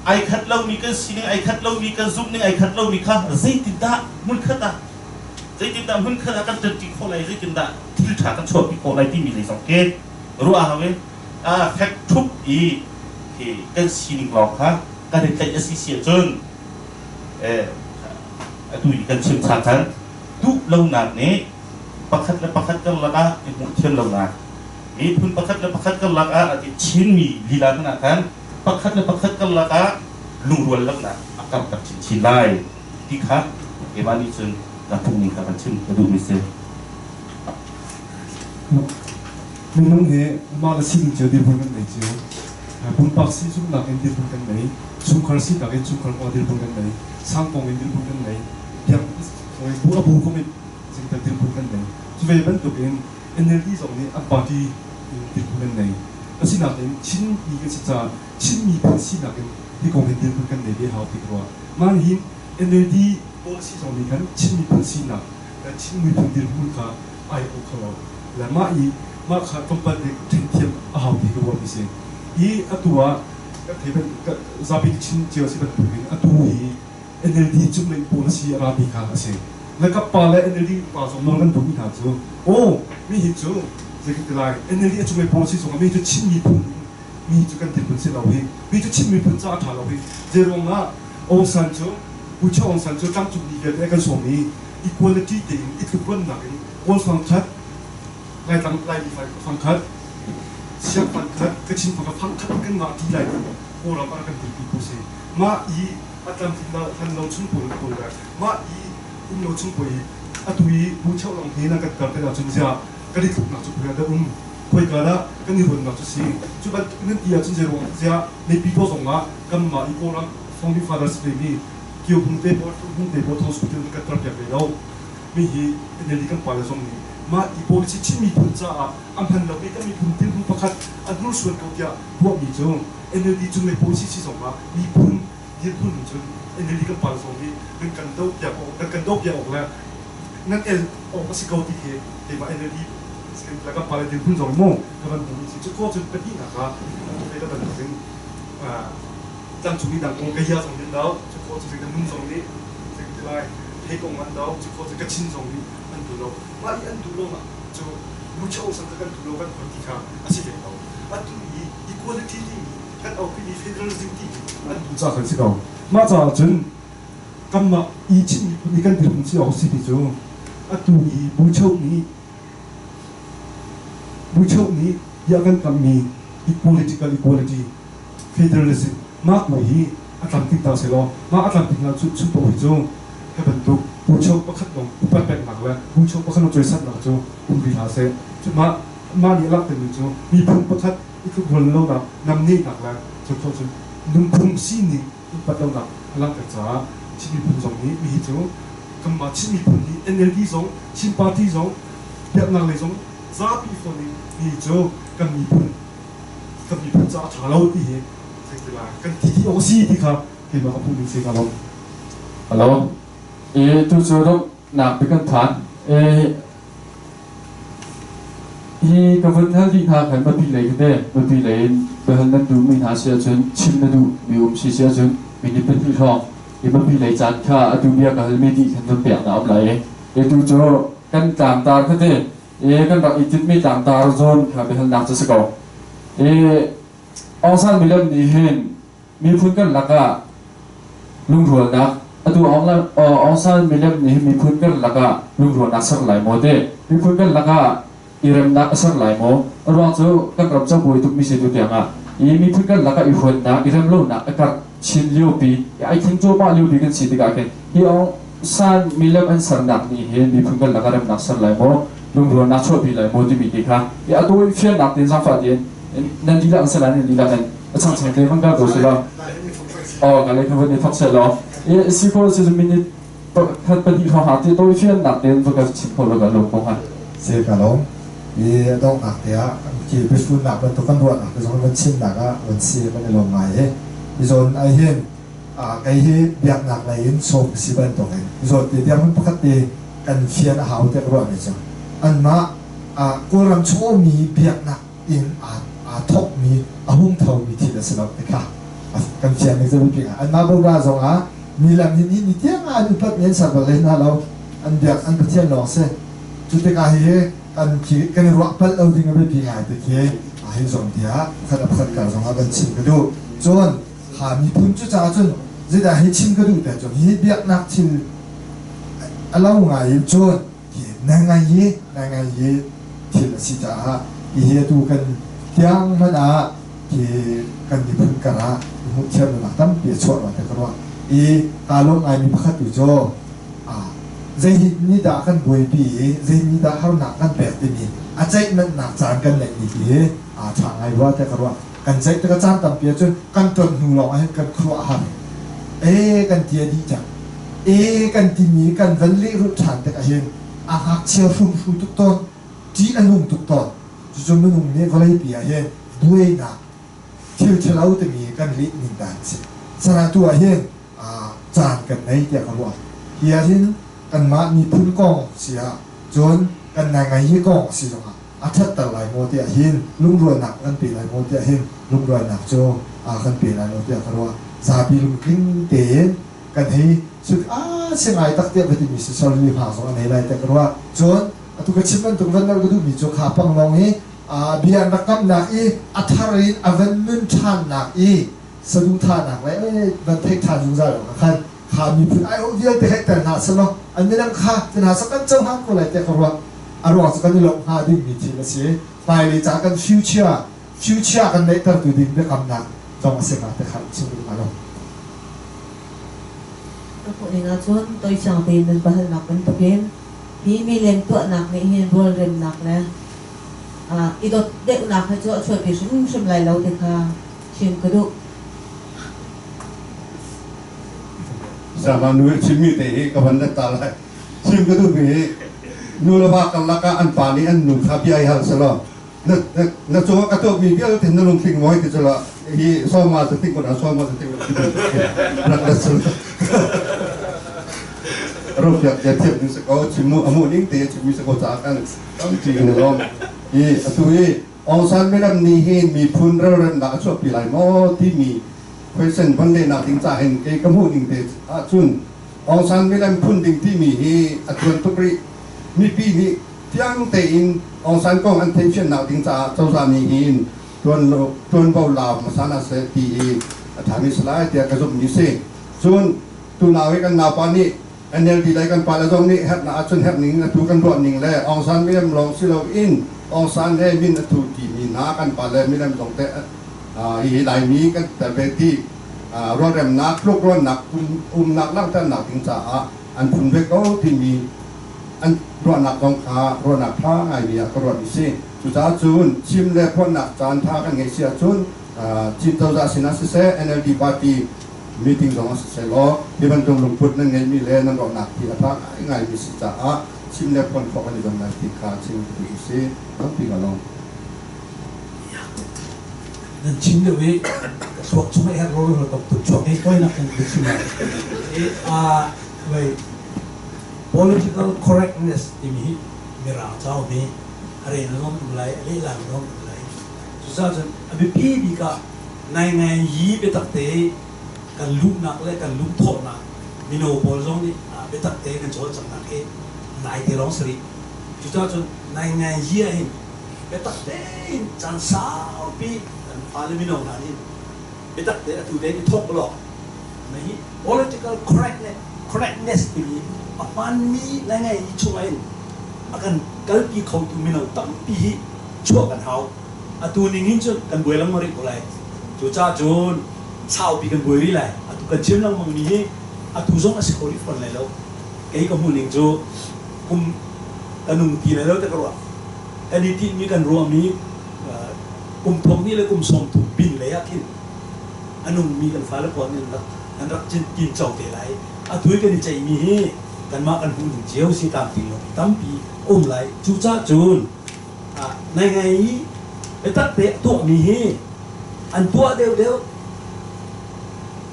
ไอ้ขัดเรามีกันสิ่งไอ้ขัดเรามีกันซุปในไอ้ขัดเรามีค่ะใจติดด่ามุนขัดด่าใจติดด่ามุนขัดด่ากันจะติดคนอะไรใจติดด่าที่ฉากันชอบที่คนอะไรที่มีอะไรสังเกตรู้อะไรแฟกทุบอีกันสิ่งหลอกค่ะการเด็กๆเสียจนดูกันเชื่อมชากันทุกเราหนักนี้ประคัดและประคัดกันละกันเป็นหุ่นเชื่อมเราหนักมีพื้นประคัดและประคัดกันละกันอาจจะชิ้นมีลีลาขนาดนั้นประคัดและประคัดกันละกันลุงรวนแล้วนะอาการกับชิ้นไล่ที่ครับเอวานิชนกับพวกนี้กับชิ้นกระดูกมิเซมึงน้องเฮมาละสิ่งเจอดีพวกนั้นไหนเจียวบุญปักซีซุ่มหนักเอ็นดีพวกนั้นไหนซุ่มคาร์ซีหนักเอ็นซุ่มคาร์มอดีพวกนั้นไหนสร้างกองเอ็นดีพวกนั้นไหนยังบัวบูก็ไม่สิ่งที่ดีพวกนั้นไหนสุดท้ายมันตัวเองเอเนอร์จีส่งนี้อัปปาดีดีพวกนั้นไหนแล้วสิ่งนั้นชิ้นมีกันจะชิ้นมีเป็นสิ่งนั้นที่กองเอ็นดีพวกนั้นไหนที่เขาติดว่ามันหินเอเนอร์จีโพลิซีส่งนี้กันชิ้นมีเป็นสิ่งนั้นและชิ้นมีเป็นดีพวกนั้นไอโอเขาและมาขาดต้องไปเทียมอาหารที่ตัวมิเซอีอัตัวก็เทียบกับซาบิชินเจียวสิเป็นตัวนี้อัตัวอีเอเนอร์จีจุดในโพลิซีอาราบิกาเซแล้วก็ปาเลเอเนอร์จีปาสมองกันตัวนี้หาจูโอ้มีหิจูจะกินอะไรเอเนอร์จีจุดในโพลิซีส่งมีจุดชิ้นมีปุ่นมีจุดกันเทียบเป็นเซลล์เฮมีจุดชิ้นมีปุ่นจ้าถาเราเฮเจรงอ่ะองสันจูผู้ชองสันจูตั้งจุดนี้กันกันส่งนี้ equality เองอีกคนหนักองสังคัดไล่ตั้งไล่ฟังคัดเสียฟังคัดกระชินฟังคัดกันมาที่ไล่โอ้เราก็กันติดปีโพเซมาอีอาจารย์ที่เราชุ่มปุ่นกันมาอีเราชุ่มปุ่น atui bu chau long thina ka ka ka chun sia ka ri thuk na chu phe da khoi ka da ka ni ron na chu si chu ba nen tia chun je ro sia ne pi bo song ma kam ma I ko ram phong di fathers day ni kio hung te bo hospital ka tar ya be lo mi hi ne li kan pa la song ni ma I bo chi chi mi pun cha am phan lo be ka mi pun tin hu pakhat adul suan ko kya bo mi chu energy chu me bo chi chi song ma mi pun ye pun chu energy kan pa la song ni kan do ya ko kan do ya ok la nan el o ka si ko ti he te ma energy skin la ka pa la tin pun song mo ka ban bu chi chu ko chu pe ti na ka te ka ban tinจังจุดนี้ดังองค์กายสองนี้แล้วจะโคจะเป็นนุ่งสองนี้จะเป็นลายเทกองมันแล้วจะโคจะกระชินสองนี้อันดูโลว่าอันดูโลน่ะจะรู้เช่าสังกัดดูโลกันคนที่ข้าอาชีพเราอันดูนี้ equality ที่กันเอาไปดี federalism ที่อันดูจากกันสิเขามาจากจนกำมาอีชิ้นนี้กันถึงที่เอาสิที่จูอันดูนี้รู้เช่านี้อยากกันกำมี equality federalismมากหน่อยอัตลันติกตาเสลอมาอัตลันติกเราชุดโตหิจงให้บรรทุกผู้ชมประคัดลงอุปแปลกหนักแล้วผู้ชมประคัดลงใจสัตว์หนักจูวิหารเสจุดมานี่รักแต่หนึ่งจูมีพุ่งประคัดอีกคนเราหนักนำนี่หนักแล้วจุดนุ่งพุ่งซีนี่ปัดเราหนักรักแต่จ๋าที่มีพุ่งสองนี้มีหิจงกำมาที่มีพุ่งนี้ energy สองชิมปาร์ตี้สองเปียกหนักเลยสองซาปีคนนี้มีหิจงกันมีพุ่งจ้าถาเราที่กันที่โอซีที่ครับเห็นว่าเขาพูดถึงสิ่งอะไรฮัลโหลตัวจุดนักเป็นกันฐานที่กบฏท่าที่ทางกันมาปีไหนกันเด้มาปีไหนเบอร์นั้นดูมีหาเสียจนชิมนั้นดูมีอมชีเสียจนมีนิพนธ์ที่ทองมาปีไหนจานข้าดูเมียกับไม่ดีกันตัวเปียกหนาวไหลตัวจุดกันตามตากันเด้กันแบบอีจิตไม่ตามตาโซนครับเป็นนักจะสกอองซานมิเลมนี่เห็นมีพื้นกันหลักอะลุงหัวนักตัวองซานมิเลมนี่มีพื้นกันหลักอะลุงหัวนักสักหลายโมเดมีพื้นกันหลักอะอีเรมนักสักหลายโมรวมถึงกันรับเจ้าบุยทุกมิสิตุเตียงอะมีพื้นกันหลักอะอีหัวนักอีเรมลูกนักกันชินเลี้ยวปีไอ้ทิ้งโจบ้าเลี้ยวปีกันสิติกาเกนที่องซานมิเลมอันสันนักนี่เห็นมีพื้นกันหลักอะเรมนักสักหลายโมลุงหัวนักช่วยปีหลายโมที่มีติค่ะตัวเฟียนนักเดินสังฟัดเย็นนั่นดีละอันสลายนั่นดีละกันช่างเฉลี่ยมันก็ดูสิละกันเลยคือวันนี้ทักเสร็จแล้วสิคนจะมีนิดพัดปฏิเขาหาที่ตัวเชื่อหนักเดินก็ชิมคนละกันลงคงฮะเสียกันลงต้องหนักเดียกี่ไปฟุ้นหนักเป็นตัวกันรวดไปส่งมันชิมหนักอ่ะมันเสียมันลงไงไปส่งไอ้เห็นไอ้เห็นเบียกหนักเลยโชว์สิเป็นตัวเองไปส่งเดี๋ยวมันปกติกันเฟียนหาวแต่รวดไปจังอันมากูรำโชว์มีเบียกหนักอินทกมีหุ่งเท่ามีที่ละสลับนะคะกันเชียงในจะรู้ปีอันมาบอกว่าสองมีลำนี้นี่เที่ยงอันนี้พัดเงินสับปะเลนนะเราอันเดียกอันประเทศหลอกเสียจุดที่การเฮกันขี้กันรักพัดเอาดิ้งไปปีไงแต่เฮให้สองเดียขัดขัดกันสองกันชิมกระดูจนหามีพุ่งจุดจ้าจนจะได้ให้ชิมกระดูแต่จนเฮเบียกนักชิมเราไงจนนางไงที่ละสิจ้าเฮดูกันyang mana kan dibungkara mungkin macam biasa lah terkena kalau ini pakai tujuh jadi ni dah akan boybi jadi ni dah harus nak kan bertemu ajai nak jangan lagi dia cangai buat terkena kan jadi terkena tapi aja kan tuan nulung kan keluar kan dia dijak kan timi kan beli rutan terkena hak siapa untuk ton di anung untuk tonจุดมุ่งนี้ก็เลยเปลี่ยนด้วยนะที่เราจะมีกันลิมิตานสิสระตัวเห็นจานกันในเดียวกันว่าเฮียที่กันมามีพุ่นกองเสียจนกันนางไงยี่กองสิจังอาทิตย์แต่หลายโมเดียเห็นลุงรวยหนักกันปีหลายโมเดียเห็นลุงรวยหนักโจกันปีหลายโมเดียกันว่าซาบีลุงคลิ้งเตะกันให้สุดเสียงไอ้ตักเตียไปที่มีสิสอลีพาสองอันไหนไรแต่กันว่าจนตุกชิมันตุกวันนั้นก็ดูมีโจขาปังลงนี้เบียนรักกับนักอัธารินอเวนนุนทานนักสะดุ้งทานนักเลยมันเทคทานยุ่งใจหรอกครับขามีพื้นไอ้เดียวแต่ให้แต่หนาสลออันนี้นั่งขาจะหนาสักกันเจ้าห้างก็เลยแต่ก็ว่าอารมณ์สักกันนี่ลงหาดิ้งมีทีละสิไปเลยจากกันฟิวเจอร์กันในตระกูลดิ้งเรื่องคำนักจงเสียงแต่ขันชิมุนมาลงก็พวกนี้นะชวนตัวช่างตีนเป็นบ้านหลักเป็นตัวเอง มีเล่มตัวหนักในเห็นบอลเล่มหนักนะอีดเด็กหนักให้ช่วยไปชุ่มไหลเราเด็กค่ะชิมกระดูก sama nu chimi te ka ban da ta la chim ka du bi nu la ba ka la ka an pa ni an nu kha bi ai hal sa lo na cho ka to bi bi te na long thing moi te cha la hi so ma sa tik ko da so ma sa tik na la sa ro ya ya te ni sa ko chimu amu ning te chimi sa ko cha kan tam chi ni lo hi atu hi ong san me lam ni hin mi phun ra ran da cho pi lai mo ti mi question พันเดนาติงจ่าเห็นเอกมูดิงเตอาจุนองซันไม่ได้พุ่นดิงที่มีฮีอัจวนตุกรีมีปีนี้เที่ยงเตอินองซันก็อันเทนชั่นนาติงจ่าเจ้าสามีอินจวนเบาลาวมาสานาเสตีถามิสลายเตียกระสุนนิเซจุนตุนาวิกันนาปานี่อันเดียดีได้กันปาละจงนี่เฮ็ดนาจุนเฮ็ดนิงตูกันรวดนิงแล้วองซันไม่ได้ลองสิเราอินองซันได้มินตูที่มีนากันปาละไม่ได้ลองเตอีหลายมีกันแต่เป็นที่รถแรมนักลูกรถหนักนักนั่งแต่หนักถึงจะอันคุณเบกที่มีอันรถหนักกองขารถหนักผ้าไอเดียก็รถดิสิสุดท้ายจูนชิมเลยพอหนักจานท่ากันไงเสียจูนจิตตัวจะสินะสิเซ่ NLD Party meeting สองสิเซ่ล้อที่บรรจงลงพุทธนั่นไงมีเล่นนั่นรถหนักที่ท่าไงมีสิจะชิมเลยพอนขอกันอยู่ตรงไหนที่ขาชิมดิสิต้องปีกันลงนั่นชิมเดี๋ยวนี้สวกสมัยเราเราต้องตุ่มช่วงให้ก้อยนักกันดูสิมาเว้ย political correctness ที่มีเราเจ้ามีอะไรนั่นน้องตุ่มไหลอะไรหลังน้องตุ่มไหลสุดท้ายจนอภิปีบีก็ในยีไปตักเตะกันลุกนักและกันลุกทบนักมีโนบอลซองนี่ไปตักเตะกันโจทย์จังนักเองนายเตะร้องสริสุดท้ายจนในยีเองไปตักเตะจันสาวปีพาเลมิโนนานี่ไปตัดเดี๋ยวตัวเด็กทบหลอกไม่ political correctness ที่มีมันมีอะไรไงช่วยอาการกัลปีเขาตัวมิโนตั้งปีช่วยกันเขาตัวนี้ยิ่งจนกันบวยลังมาริกอะไรจู่จ้าจนชาวปีกันบวยรีเลยตัวกันเชื่อมลังมังมีตัวส่งอาศัยคนที่คนเลยแล้วไอ้ก็มุ่งหนึ่งจู่คุมกันนุ่งตีเลยแล้วแต่ก็ว่าอันนี้ที่มีกันรวมนี้กลุ่มพวกนี้เลยกลุ่มส่งถูกบินเลยอะคิดอันนู้นมีกันฟ้าและพอนี่นั่นรักจินกินเจ้าเตะไรถุยกันใจมีกันมากันหุ่นเจียวสิตามตีลงตั้มปีไหลจูจ้าจูนในไงไปตัดเตะตัวมีอันตัวเดียว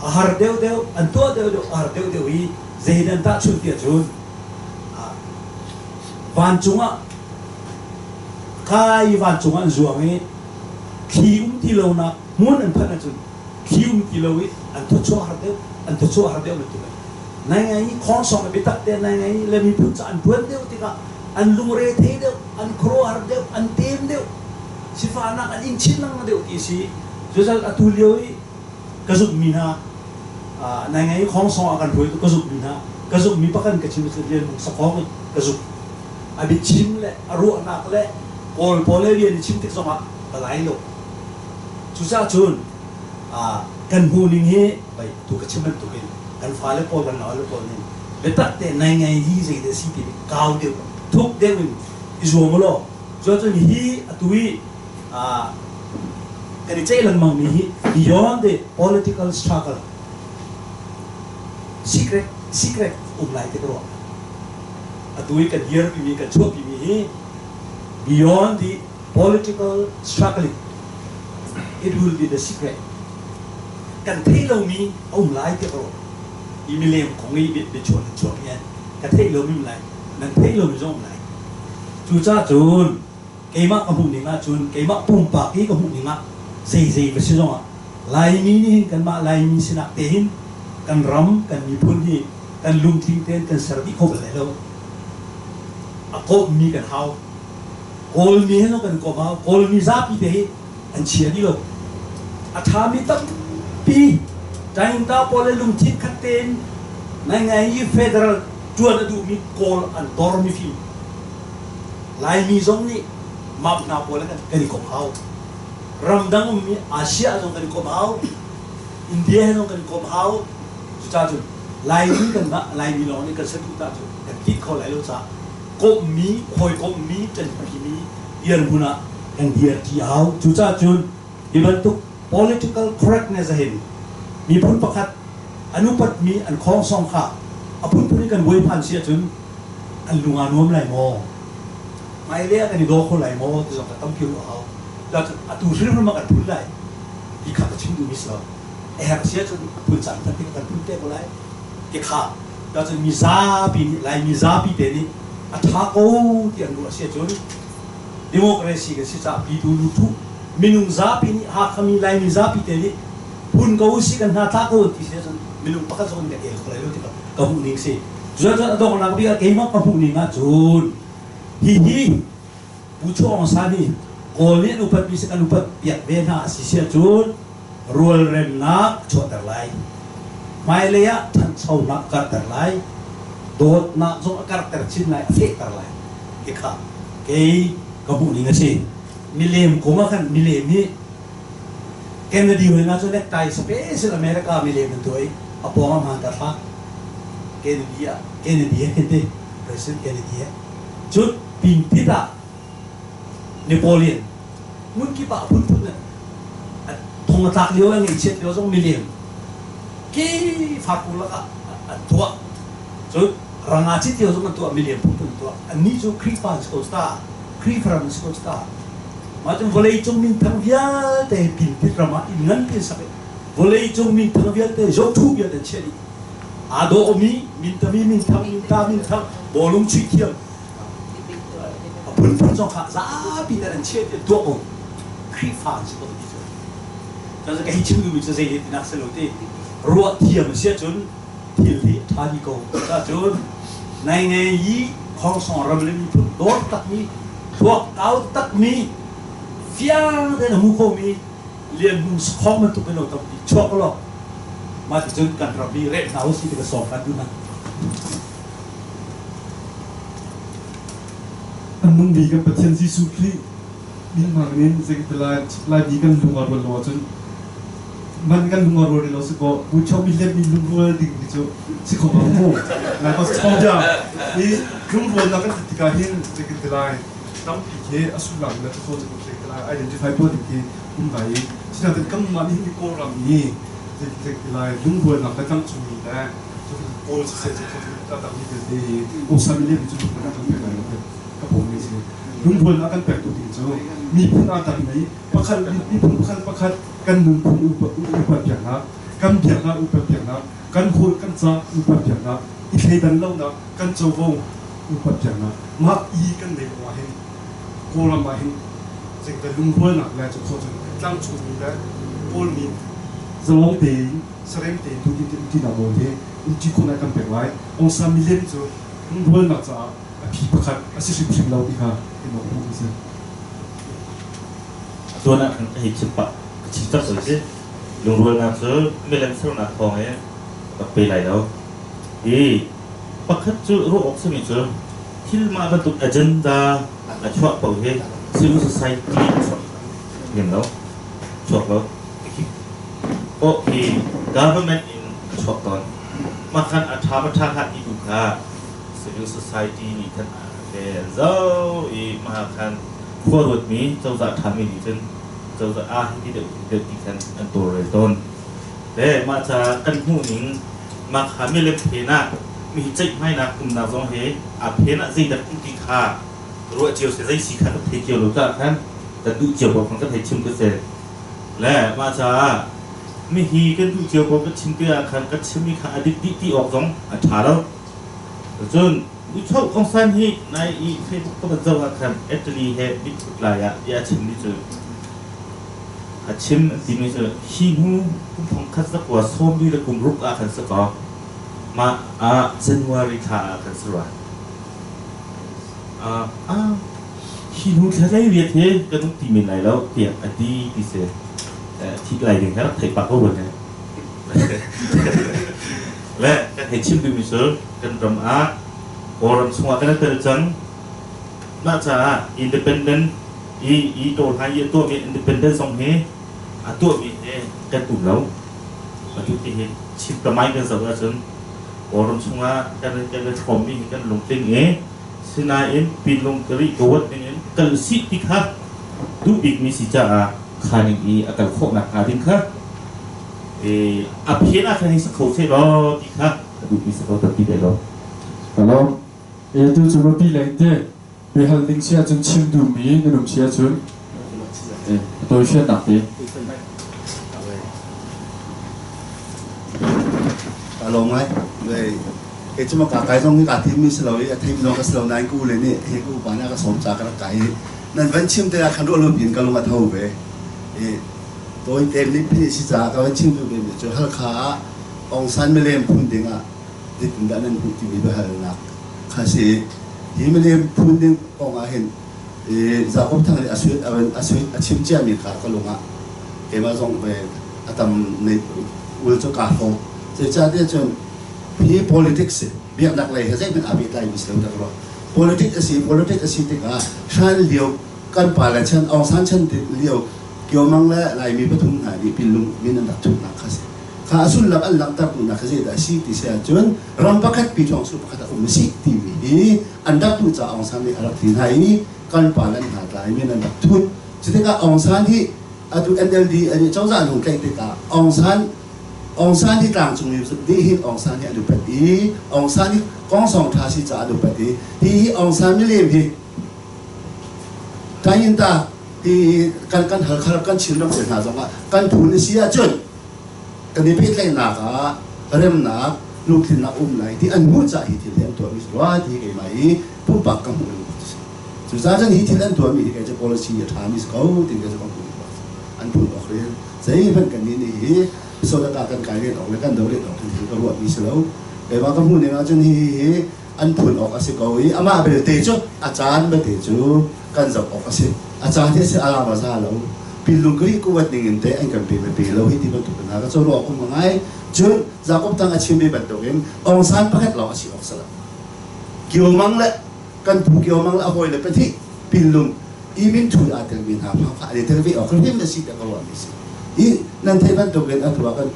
อาหารเดียวอันตัวเดียวอาหารเดียวเจดันตาชุดเดียวจูนวันจุงอ่ะใครวันจุงอันจวงคิวที่เรานะม้วนอันพันจุนคิวที่เราอันทุกชั่วหาเดียวมันตัวนั่นไงของสองไปตัดเดียวนั่นไงเลยมีพูดอันเพื่อนเดียวที่ก็อันลุงเรทเดียวอันโครหาเดียวอันเต็มเดียวสิฟ้านักอันยิ่งชิ้นนั่งเดียวที่สิจุดนั้นอัตุเลียวกระสุนมีนะนั่นไงของสองอาการเพื่อนกระสุนมีนะกระสุนมีประกันกระชิมสุดเรียนสกองกระสุนอันเป็นชิมเลยอรุณนักเลยพอเลยเรียนชิมที่สมัครอะไรหรอกสุดท้ายจนกันหูนิ่งเฮไปถูกกระชิมมันถูกเป็นกันฟ้าและพอกันน้อยและพอนี่เบตัดแต่ในไงฮีเสียเดสิที่ก้าวเดียวทุกเดียวอิจฉามาล้อจนฮีตุยกันใจหลังมังมีฮี beyond the political struggle secret ไหลที่กระโดดตุยกันเยอะมีกันชั่วมีฮี beyond the political struggling it will be the secret กันที่เรามีไหลที่กระโดดอีเมลของนี้เป็นชวนเนี่ยกระเทยเราไม่ไหลนั่นเทยเราไม่ต้องไหลจูจ้าจูนเกี่ยมกับหุ่นนี่มาจูนเกี่ยมปุ่มปากที่กับหุ่นนี่มาเซ่ไปสิจ้องลายมีนี่กันมาลายมีสินักเตหินกันรำกันมีพุ่นที่กันลุงทิ้งเต้นกันสระที่เขาเป็นอะไรแล้วก็มีกันเฮาโกลมีให้เรากันก็มาโกลมีซาปีเตหิอันเชียร์นี่เราอาชามีตั้งปีใจอินตาพอเลยลุงทิ้งขัดเต้นในไงยี่เฟเดอรัลจวนดูมีโกลอันดอร์มีฟิลลายมีซงนี่มาบนาพอเลยกันกันก็เฮารำดังมีอาเซียนกันก็เฮาอินเดียกันก็เฮาจุดจ้าจุดลายนี้กันนะลายมีลองนี่กันเสร็จจุดจ้าจุดกันคิดเขาลายรู้จัก ก็มีคอยก็มีจนพี่มีเอียนบุนะกันเดียร์ที่เอาจุจ้าจุนที่บรรทุก political correctness เห็นมีผลประคัดอนุปัตมีอันคล้องสองขาอภุนพนี้กันเว้ยพันเสียจุนอันลุงอนุมไหลโมไม่เรียกกันอีโดคนไหลโมที่สองต้องคิวเอาแล้วตูชื่อมันมากันพูดไหลที่ขับชิมดูมิสล์เอร์เสียจนพูดสั่งทันทีกันพูดเต้ก็ไหลเกี่ยขาแล้วจะมีซาปีไหลมีซาปีเดนี่อัฐาโก้ที่อันดูเสียจนดิโมคราซีก็เสียจากปีดูลุทุมินุงซาปีนี่หากมีไหลมีซาปีเดนี่พูนก็อุสิกันหาทาโก้ที่เสียจนมินุงพักจนกันเองคนไหลรู้ที่กับกับหุ่นนิ่งสิจุดนั้นตรงนั้นก็เป็นเกมกับหุ่นนิ่งอ่ะจุดฮีผู้ช่วยองศานี่คนนี้อุปนิสัยกันอุปเปียกเบน่าสิเสียจุดรัวเร่งนักชดแต่ไรไม่เลยอ่ะท่านชาวนักกัดแต่ไรโดดนักส่งกัดแต่ชิ้นไหนเฟกแต่ไรเกี่ยค่ะเกี่ยกับหุ่นนิ่งสิมิเลมกูมากันมิเลมนี่เกมดีเลยนะส่วนเน็กไทสเปเชียลอเมริกามิเลมตัวเองอพอมาหันแต่ฟ้าเกนเดียเห็นดิประธานเกนเดียจุดปิงทิดาเนโปเลียนมุนกี่ป่าพุ่นเนี่ยทงตักเดียวเองอีกเช็ดเดียวส่งมิลเลียนกี่ฟักกุลก็ตัวจุดรังอาชิตเดียวส่งตัวมิลเลียนพุ่นตัวอันนี้จุดครีฟันสโคสตาครีฟรัมสโคสตามาจนวอลเลย์จงมินทั้งเวียแต่ปิงทิดรามาอีกงั้นเป็นสักวอลเลย์จงมินทั้งเวียแต่ยกทุกอย่างเช่นอาโดอมีมินทำมินทำบอลลูนชิคเกียมพุ่นสองขาซาปีนั่นเชื่อตัวองครีฟานสิก็ดีจ้ะแต่จะแค่ชิมดูมิจะเสียนักสโลตีรัวเทียมเสียจนทิลลี่ทานิโก้จ้าจนในไงยี่ของสองรำเลยมีพุ่นโดดตักมีตัวเก้าตักมีเฟี้ยงแต่หนูโคมีเรียนมุสของมันตุกเป็นโอตับดีช็อกโลมาถึงจนกันรับดีเร่งเอาสิไปสอบกันดูนะอันนุ่งดีกันประเทศที่สุดที่มีมากนี้สิ่งที่ลายดีกันลุงอรวจนมันกันลุงอรวเราสึกว่าผู้ชอบมีเล่มมีลุงอรวดิ่งที่จะสึกของเราโม่แล้วก็ชอบจ้านี่ลุงอรวนักติกาเห็นสิ่งที่ลายตั้งปีเอสุลังและทุกคนจะสิ่งที่ลาย identify ตัวที่คุณไหนที่นั่นก็มันนี่มีโกรำนี่สิ่งที่ลายลุงอรวนักตั้งชุมแต่โกรเสร็จจะตั้งที่เดียวอุตสาหกรรมเล่มจุดนั้นตั้งเป็นอะไรกับผมนี่สิลุงพลนักการแปลกตัวจริงจ้ามีผู้อาตัดไหนประคันมีผู้ประคันกันหนึ่งผู้อุปเพียงนะกันเพียงนะอุปเพียงนะกันโคนกันจ้าอุปเพียงนะอีกให้ดันเล่านะกันโจวงอุปเพียงนะมาอีกันเดียวมาเห็นโกลมาเห็นสิ่งที่ลุงพลนักแลจุดโคจรตั้งชุดนี้แล้วโกลมีสลองเตยสเรมเตยทุกที่นาโมเทอุจิคนนักการแปลกไว้องศามิเลนจ้าลุงพลนักจ้าพี่ประคันอาศัยสิ่งเราดีค่ะที่เราพูดกันตัวนั้นเห็นชิบปะชิบจักสุดสิลุงรวยงานเสือไม่เล่นสนับทองเนี่ยกับไปไหนแล้วปักขัดจุรู้ออกสมิเสือที่มาบรรทุก agenda ช่วยเป่าให้ civil society เห็นแล้วช่วยแล้วโอเค government in ช่วยตอนมาคันอาชาประชาชนอีกทุกค่ะ civil society นี่ท่านเป็นเจ้ามาคันforward นี้เจ้าจะทำอย่างนี้จนเจ้าจะที่เด็กที่กันอันตัวเรต้นแต่มาจากกันหูหนิงมาขาไม่เล็บเพน่ามีใจไม่นักคุมนักสองเหเพน่าสิ่งดัดกุฏิขารู้เจียวเสียใจสิขาดเทเจียวหรือกันท่านแต่ดูเจียวบอกมันก็เทชิมก็เสร็จและมาจากไม่ฮีกันดูเจียวบอกก็ชิมก็คันก็ชิมมีขาดิบที่ออกสองชาแล้วจนวิชาของสันฮีในเฟซบุ๊กก็มันจะว่ากันเอตลีเฮบิทุกลายยาชิมนี่เจอชิมที่นี่เจอฮีนูกุมพงคัสกว่าส้มดีและกุมรุกอาคันสกอมาเซนวาริธาอาคันสระฮีนูแค่ได้เรียนเท่ก็ต้องตีมินไหนแล้วเปียกอดีที่เสที่ไหลถึงแค่ไถ่ปากก็หมดเลยและการเห็นชิมดูมิเซอร์กันรำorang semua kena terjang macam independent itu hanya tu independent song he tu kan tu lau tu he cip ramai kan sebab orang semua kan kombi kan longting sinain pilong keri gawat dengan kalsi tikha du big misi ja khaning I akal kho na adin kha aphiena khani sa kho se ro tikha du misi ko ta ti de ro Hello tu cuma pilih te behal ning sia chun chim du mi num sia chun tôi sẽ đặt đi alo mai về cái chúng ta cái trong cái team mình lâu ấy team nó cái lâu này cũng lên nè thì cũng bán cái sống trả cái nên vẫn chim tới là khăn độ luôn biển cái luôn mà thâu về tôi tên lý phi sĩ trả cái vẫn chim tôi về cho hal khá ông san mới lên phun tiếng à thì cũng đã nên phun tiếng về hal nạc khá sĩ thì mới lên phun tiếng ông à hiện giờ cũng thằng này chim chia mình cả cái luôn à cái mà trong về tầm này uống cho cả phòngจะจะได้จนพี่ politics เบียดหนักเลยจะเป็นอาบิตายมิสเลนตลอด politics สิติกาฉันเลี้ยวกันป่าและฉันเอาฉันเลี้ยวเกี่ยวมังและลายมีปฐุมหาดีพิลุงมีนันดับทุกนักสิข้าสุนลับอันหลังตับนักสิได้สิที่เสียจนรำพักปีจงสุพักอุ้มสิทีวีอันดับตัวจะเอาฉันในอารักที่ไหนกันป่าและหาลายมีนันดับทุกจะติกาเอาฉันที่อาตุ NLD อันนี้เจ้าจ่าหนุ่มใกล้ติกาเอาฉันองศาที่ต่างจงมีสุดที่หินองศาที่อดุปฏิองศาที่กองสองท่าสิจะอดุปฏิที่องศาไม่เลี้ยงที่ใจยินตาที่การหักขับการชิลล์เสียหน้าจังการพูนเสียจนกันนี้พิจารณาการเริ่มนักลูกที่นักไหนที่อันมุ่งใจที่เลี้ยงตัวมีส่วนที่เกี่ยไหมผู้ปักกังวลสุดท้ายจะที่เลี้ยงตัวมีที่เกี่ยวกับ policy ทางมิสเขาที่เกี่ยวกับอันพูดออกเลยใจมันกันนี้นี่ส่วนต่างกันไกลเรียนออกและกันเดินเรียนออกทันทีก็รู้ว่ามีเสียวแต่ว่าก็พูดในว่าจนที่อันพูดออกอาศัยเกาหลีอามาเป็นเตจูอาจารย์เป็นเตจูกันจะออกอาศัยอาจารย์ที่เสียอารามาซาเราพิลุงกรีกูวัดหนึ่งเตะอันกันเป็นเราที่มันถูกนะก็จะรู้ว่าคุณมังไงจนจากก็ตั้งอาชีพเป็นแบบตัวเององศาประเทศเราอาชีพออกสลับเกี่ยวมังและกันผูกเกี่ยวมังและเอาไว้เลยเป็นที่พิลุงอีมินถูกอาจจะมีหาพระอะไรเทเลวิออกเขาเรียกมันสิแต่ก็ว่าไม่สิอีนั่นเทวันตัวเองอันตัวกัน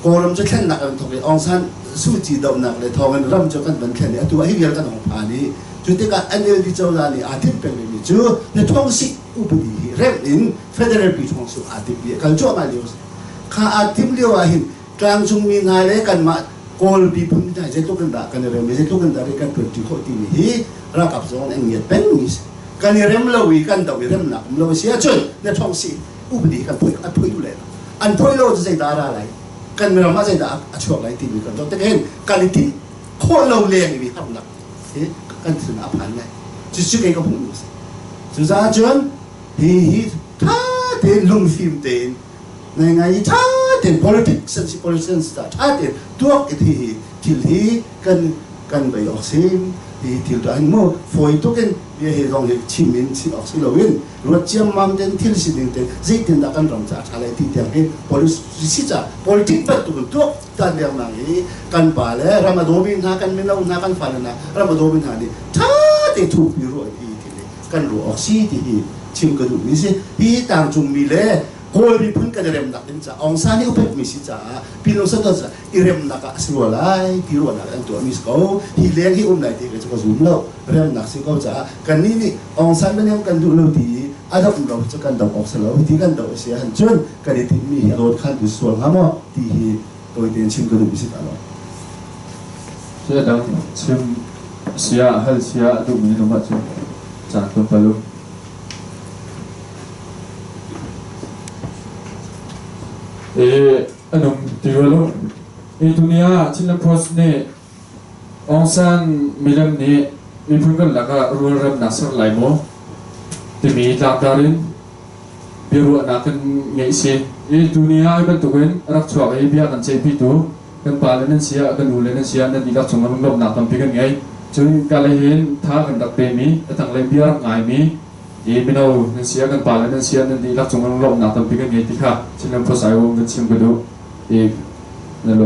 โกรมจะแค่หนักอันตัวเององศาสู้จีดำหนักเลยทองกันร่ำจะกันเหมือนแค่นี้ตัวให้เรียนกันของผ่านนี้จุดที่การอันเดียวที่เจ้าลานี่อาทิตย์เป็นแบบนี้จู่ในท้องสิอุปดีเริ่มอินเฟเดอรัลปีท้องสุอาทิตย์เดียกันจู่มาเลี้ยวข้าอาทิตย์เลี้ยวหินกลางจุงมีนายเลยกันมาโกลปีพุ่งได้จะตุกันด่ากันเรื่องไม่จะตุกันด่าเลยกันเปิดที่โคตรที่นี่รักกับสองเอ็งเงียบเป็นมิสกันเรื่องเราวิกันตัวเรื่องหนักเราเสียจนในท้องสิอุปดีกันพูดอันพูดอยู่เลยอันพูดเราจะใจดาราอะไรกันเราไม่ใจดาช่วงไหนที่มีกันต้องแต่เห็นการที่โคตรเราเลี้ยงมีคำหนักกันถึงอาพันเลยจะชื่อเองก็พูดอยู่สุดท้ายจนที่ถ้าเดินลงฟิล์มเดินในไงถ้าเดิน politics sense ถ้าเดินตัวที่กันไปออกเสียงที่ตัวอันมั่วฝอยตัวกันเรื่องรองเรื่องชิมินชิออกสิเราเองรถเชื่อมมั่งเดินที่สิ่งเดินใจเดินดักกันรำจ่าอะไรที่เดียวกัน policy จ่า politics แบบตัวตอนเรื่องนั้นกันป่าเลยรามาโดบินหากันไม่เล่าหากันฟันนะรามาโดบินหาดิถ้าเดินถูกพิรุณที่กันรู้ออกสิที่ชิมกระดูกนี่สิที่ต่างจุงมีเลยโอ้ยมีพื้นกันเริ่มดักเป็นจ่าองศานี่อุปมิสิจ่าพี่น้องสัตว์จ่าเริ่มดักสิวอะไรพิรุณอะไรตัวมิสเขาที่เลี้ยงที่อุ้มไหนที่ก็จะมาซูมเราเริ่มดักสิเขาจ่ากันนี่องศาไม่เนี่ยกันดูเราดีอาจจะเราจะกันดักออกสลับที่กันดักเสียหันจนกันที่มีรถคันดูส่วนหามอที่ตัวเดียนชิมกระดูกมิสิตลอดเสียดังชิมเสียฮัลเสียดูมีน้ำมันชิมจากตัวปลุอันนั้นที่ว่าลูตัวนี้ชิลล์โพสเนี่ยองศามิลล์เนี่ยมีเพื่อนกันแล้วก็รัวเริ่มนักสักหลายโมที่มีหลักฐานเบียร์นักกันเงี้ยสิตัวนี้เป็นตัวเป็นรักชอบไอ้เบียร์กันเจ็บปีตัวกันปาเลนเซียกันดูเลนเซียนั่นดีกับสมมันลบนักกันเพียงไงจนการเห็นท่ากันดักเตมีแต่ทางเลเบียร์ง่ายมีไม่เอาเสียกันป่าแล้วเสียนั่นดีรักจงมันลบหนักตั้งปีกันไงที่ข้าฉันนำภาษาองค์กันชิมกันดูนั่นโล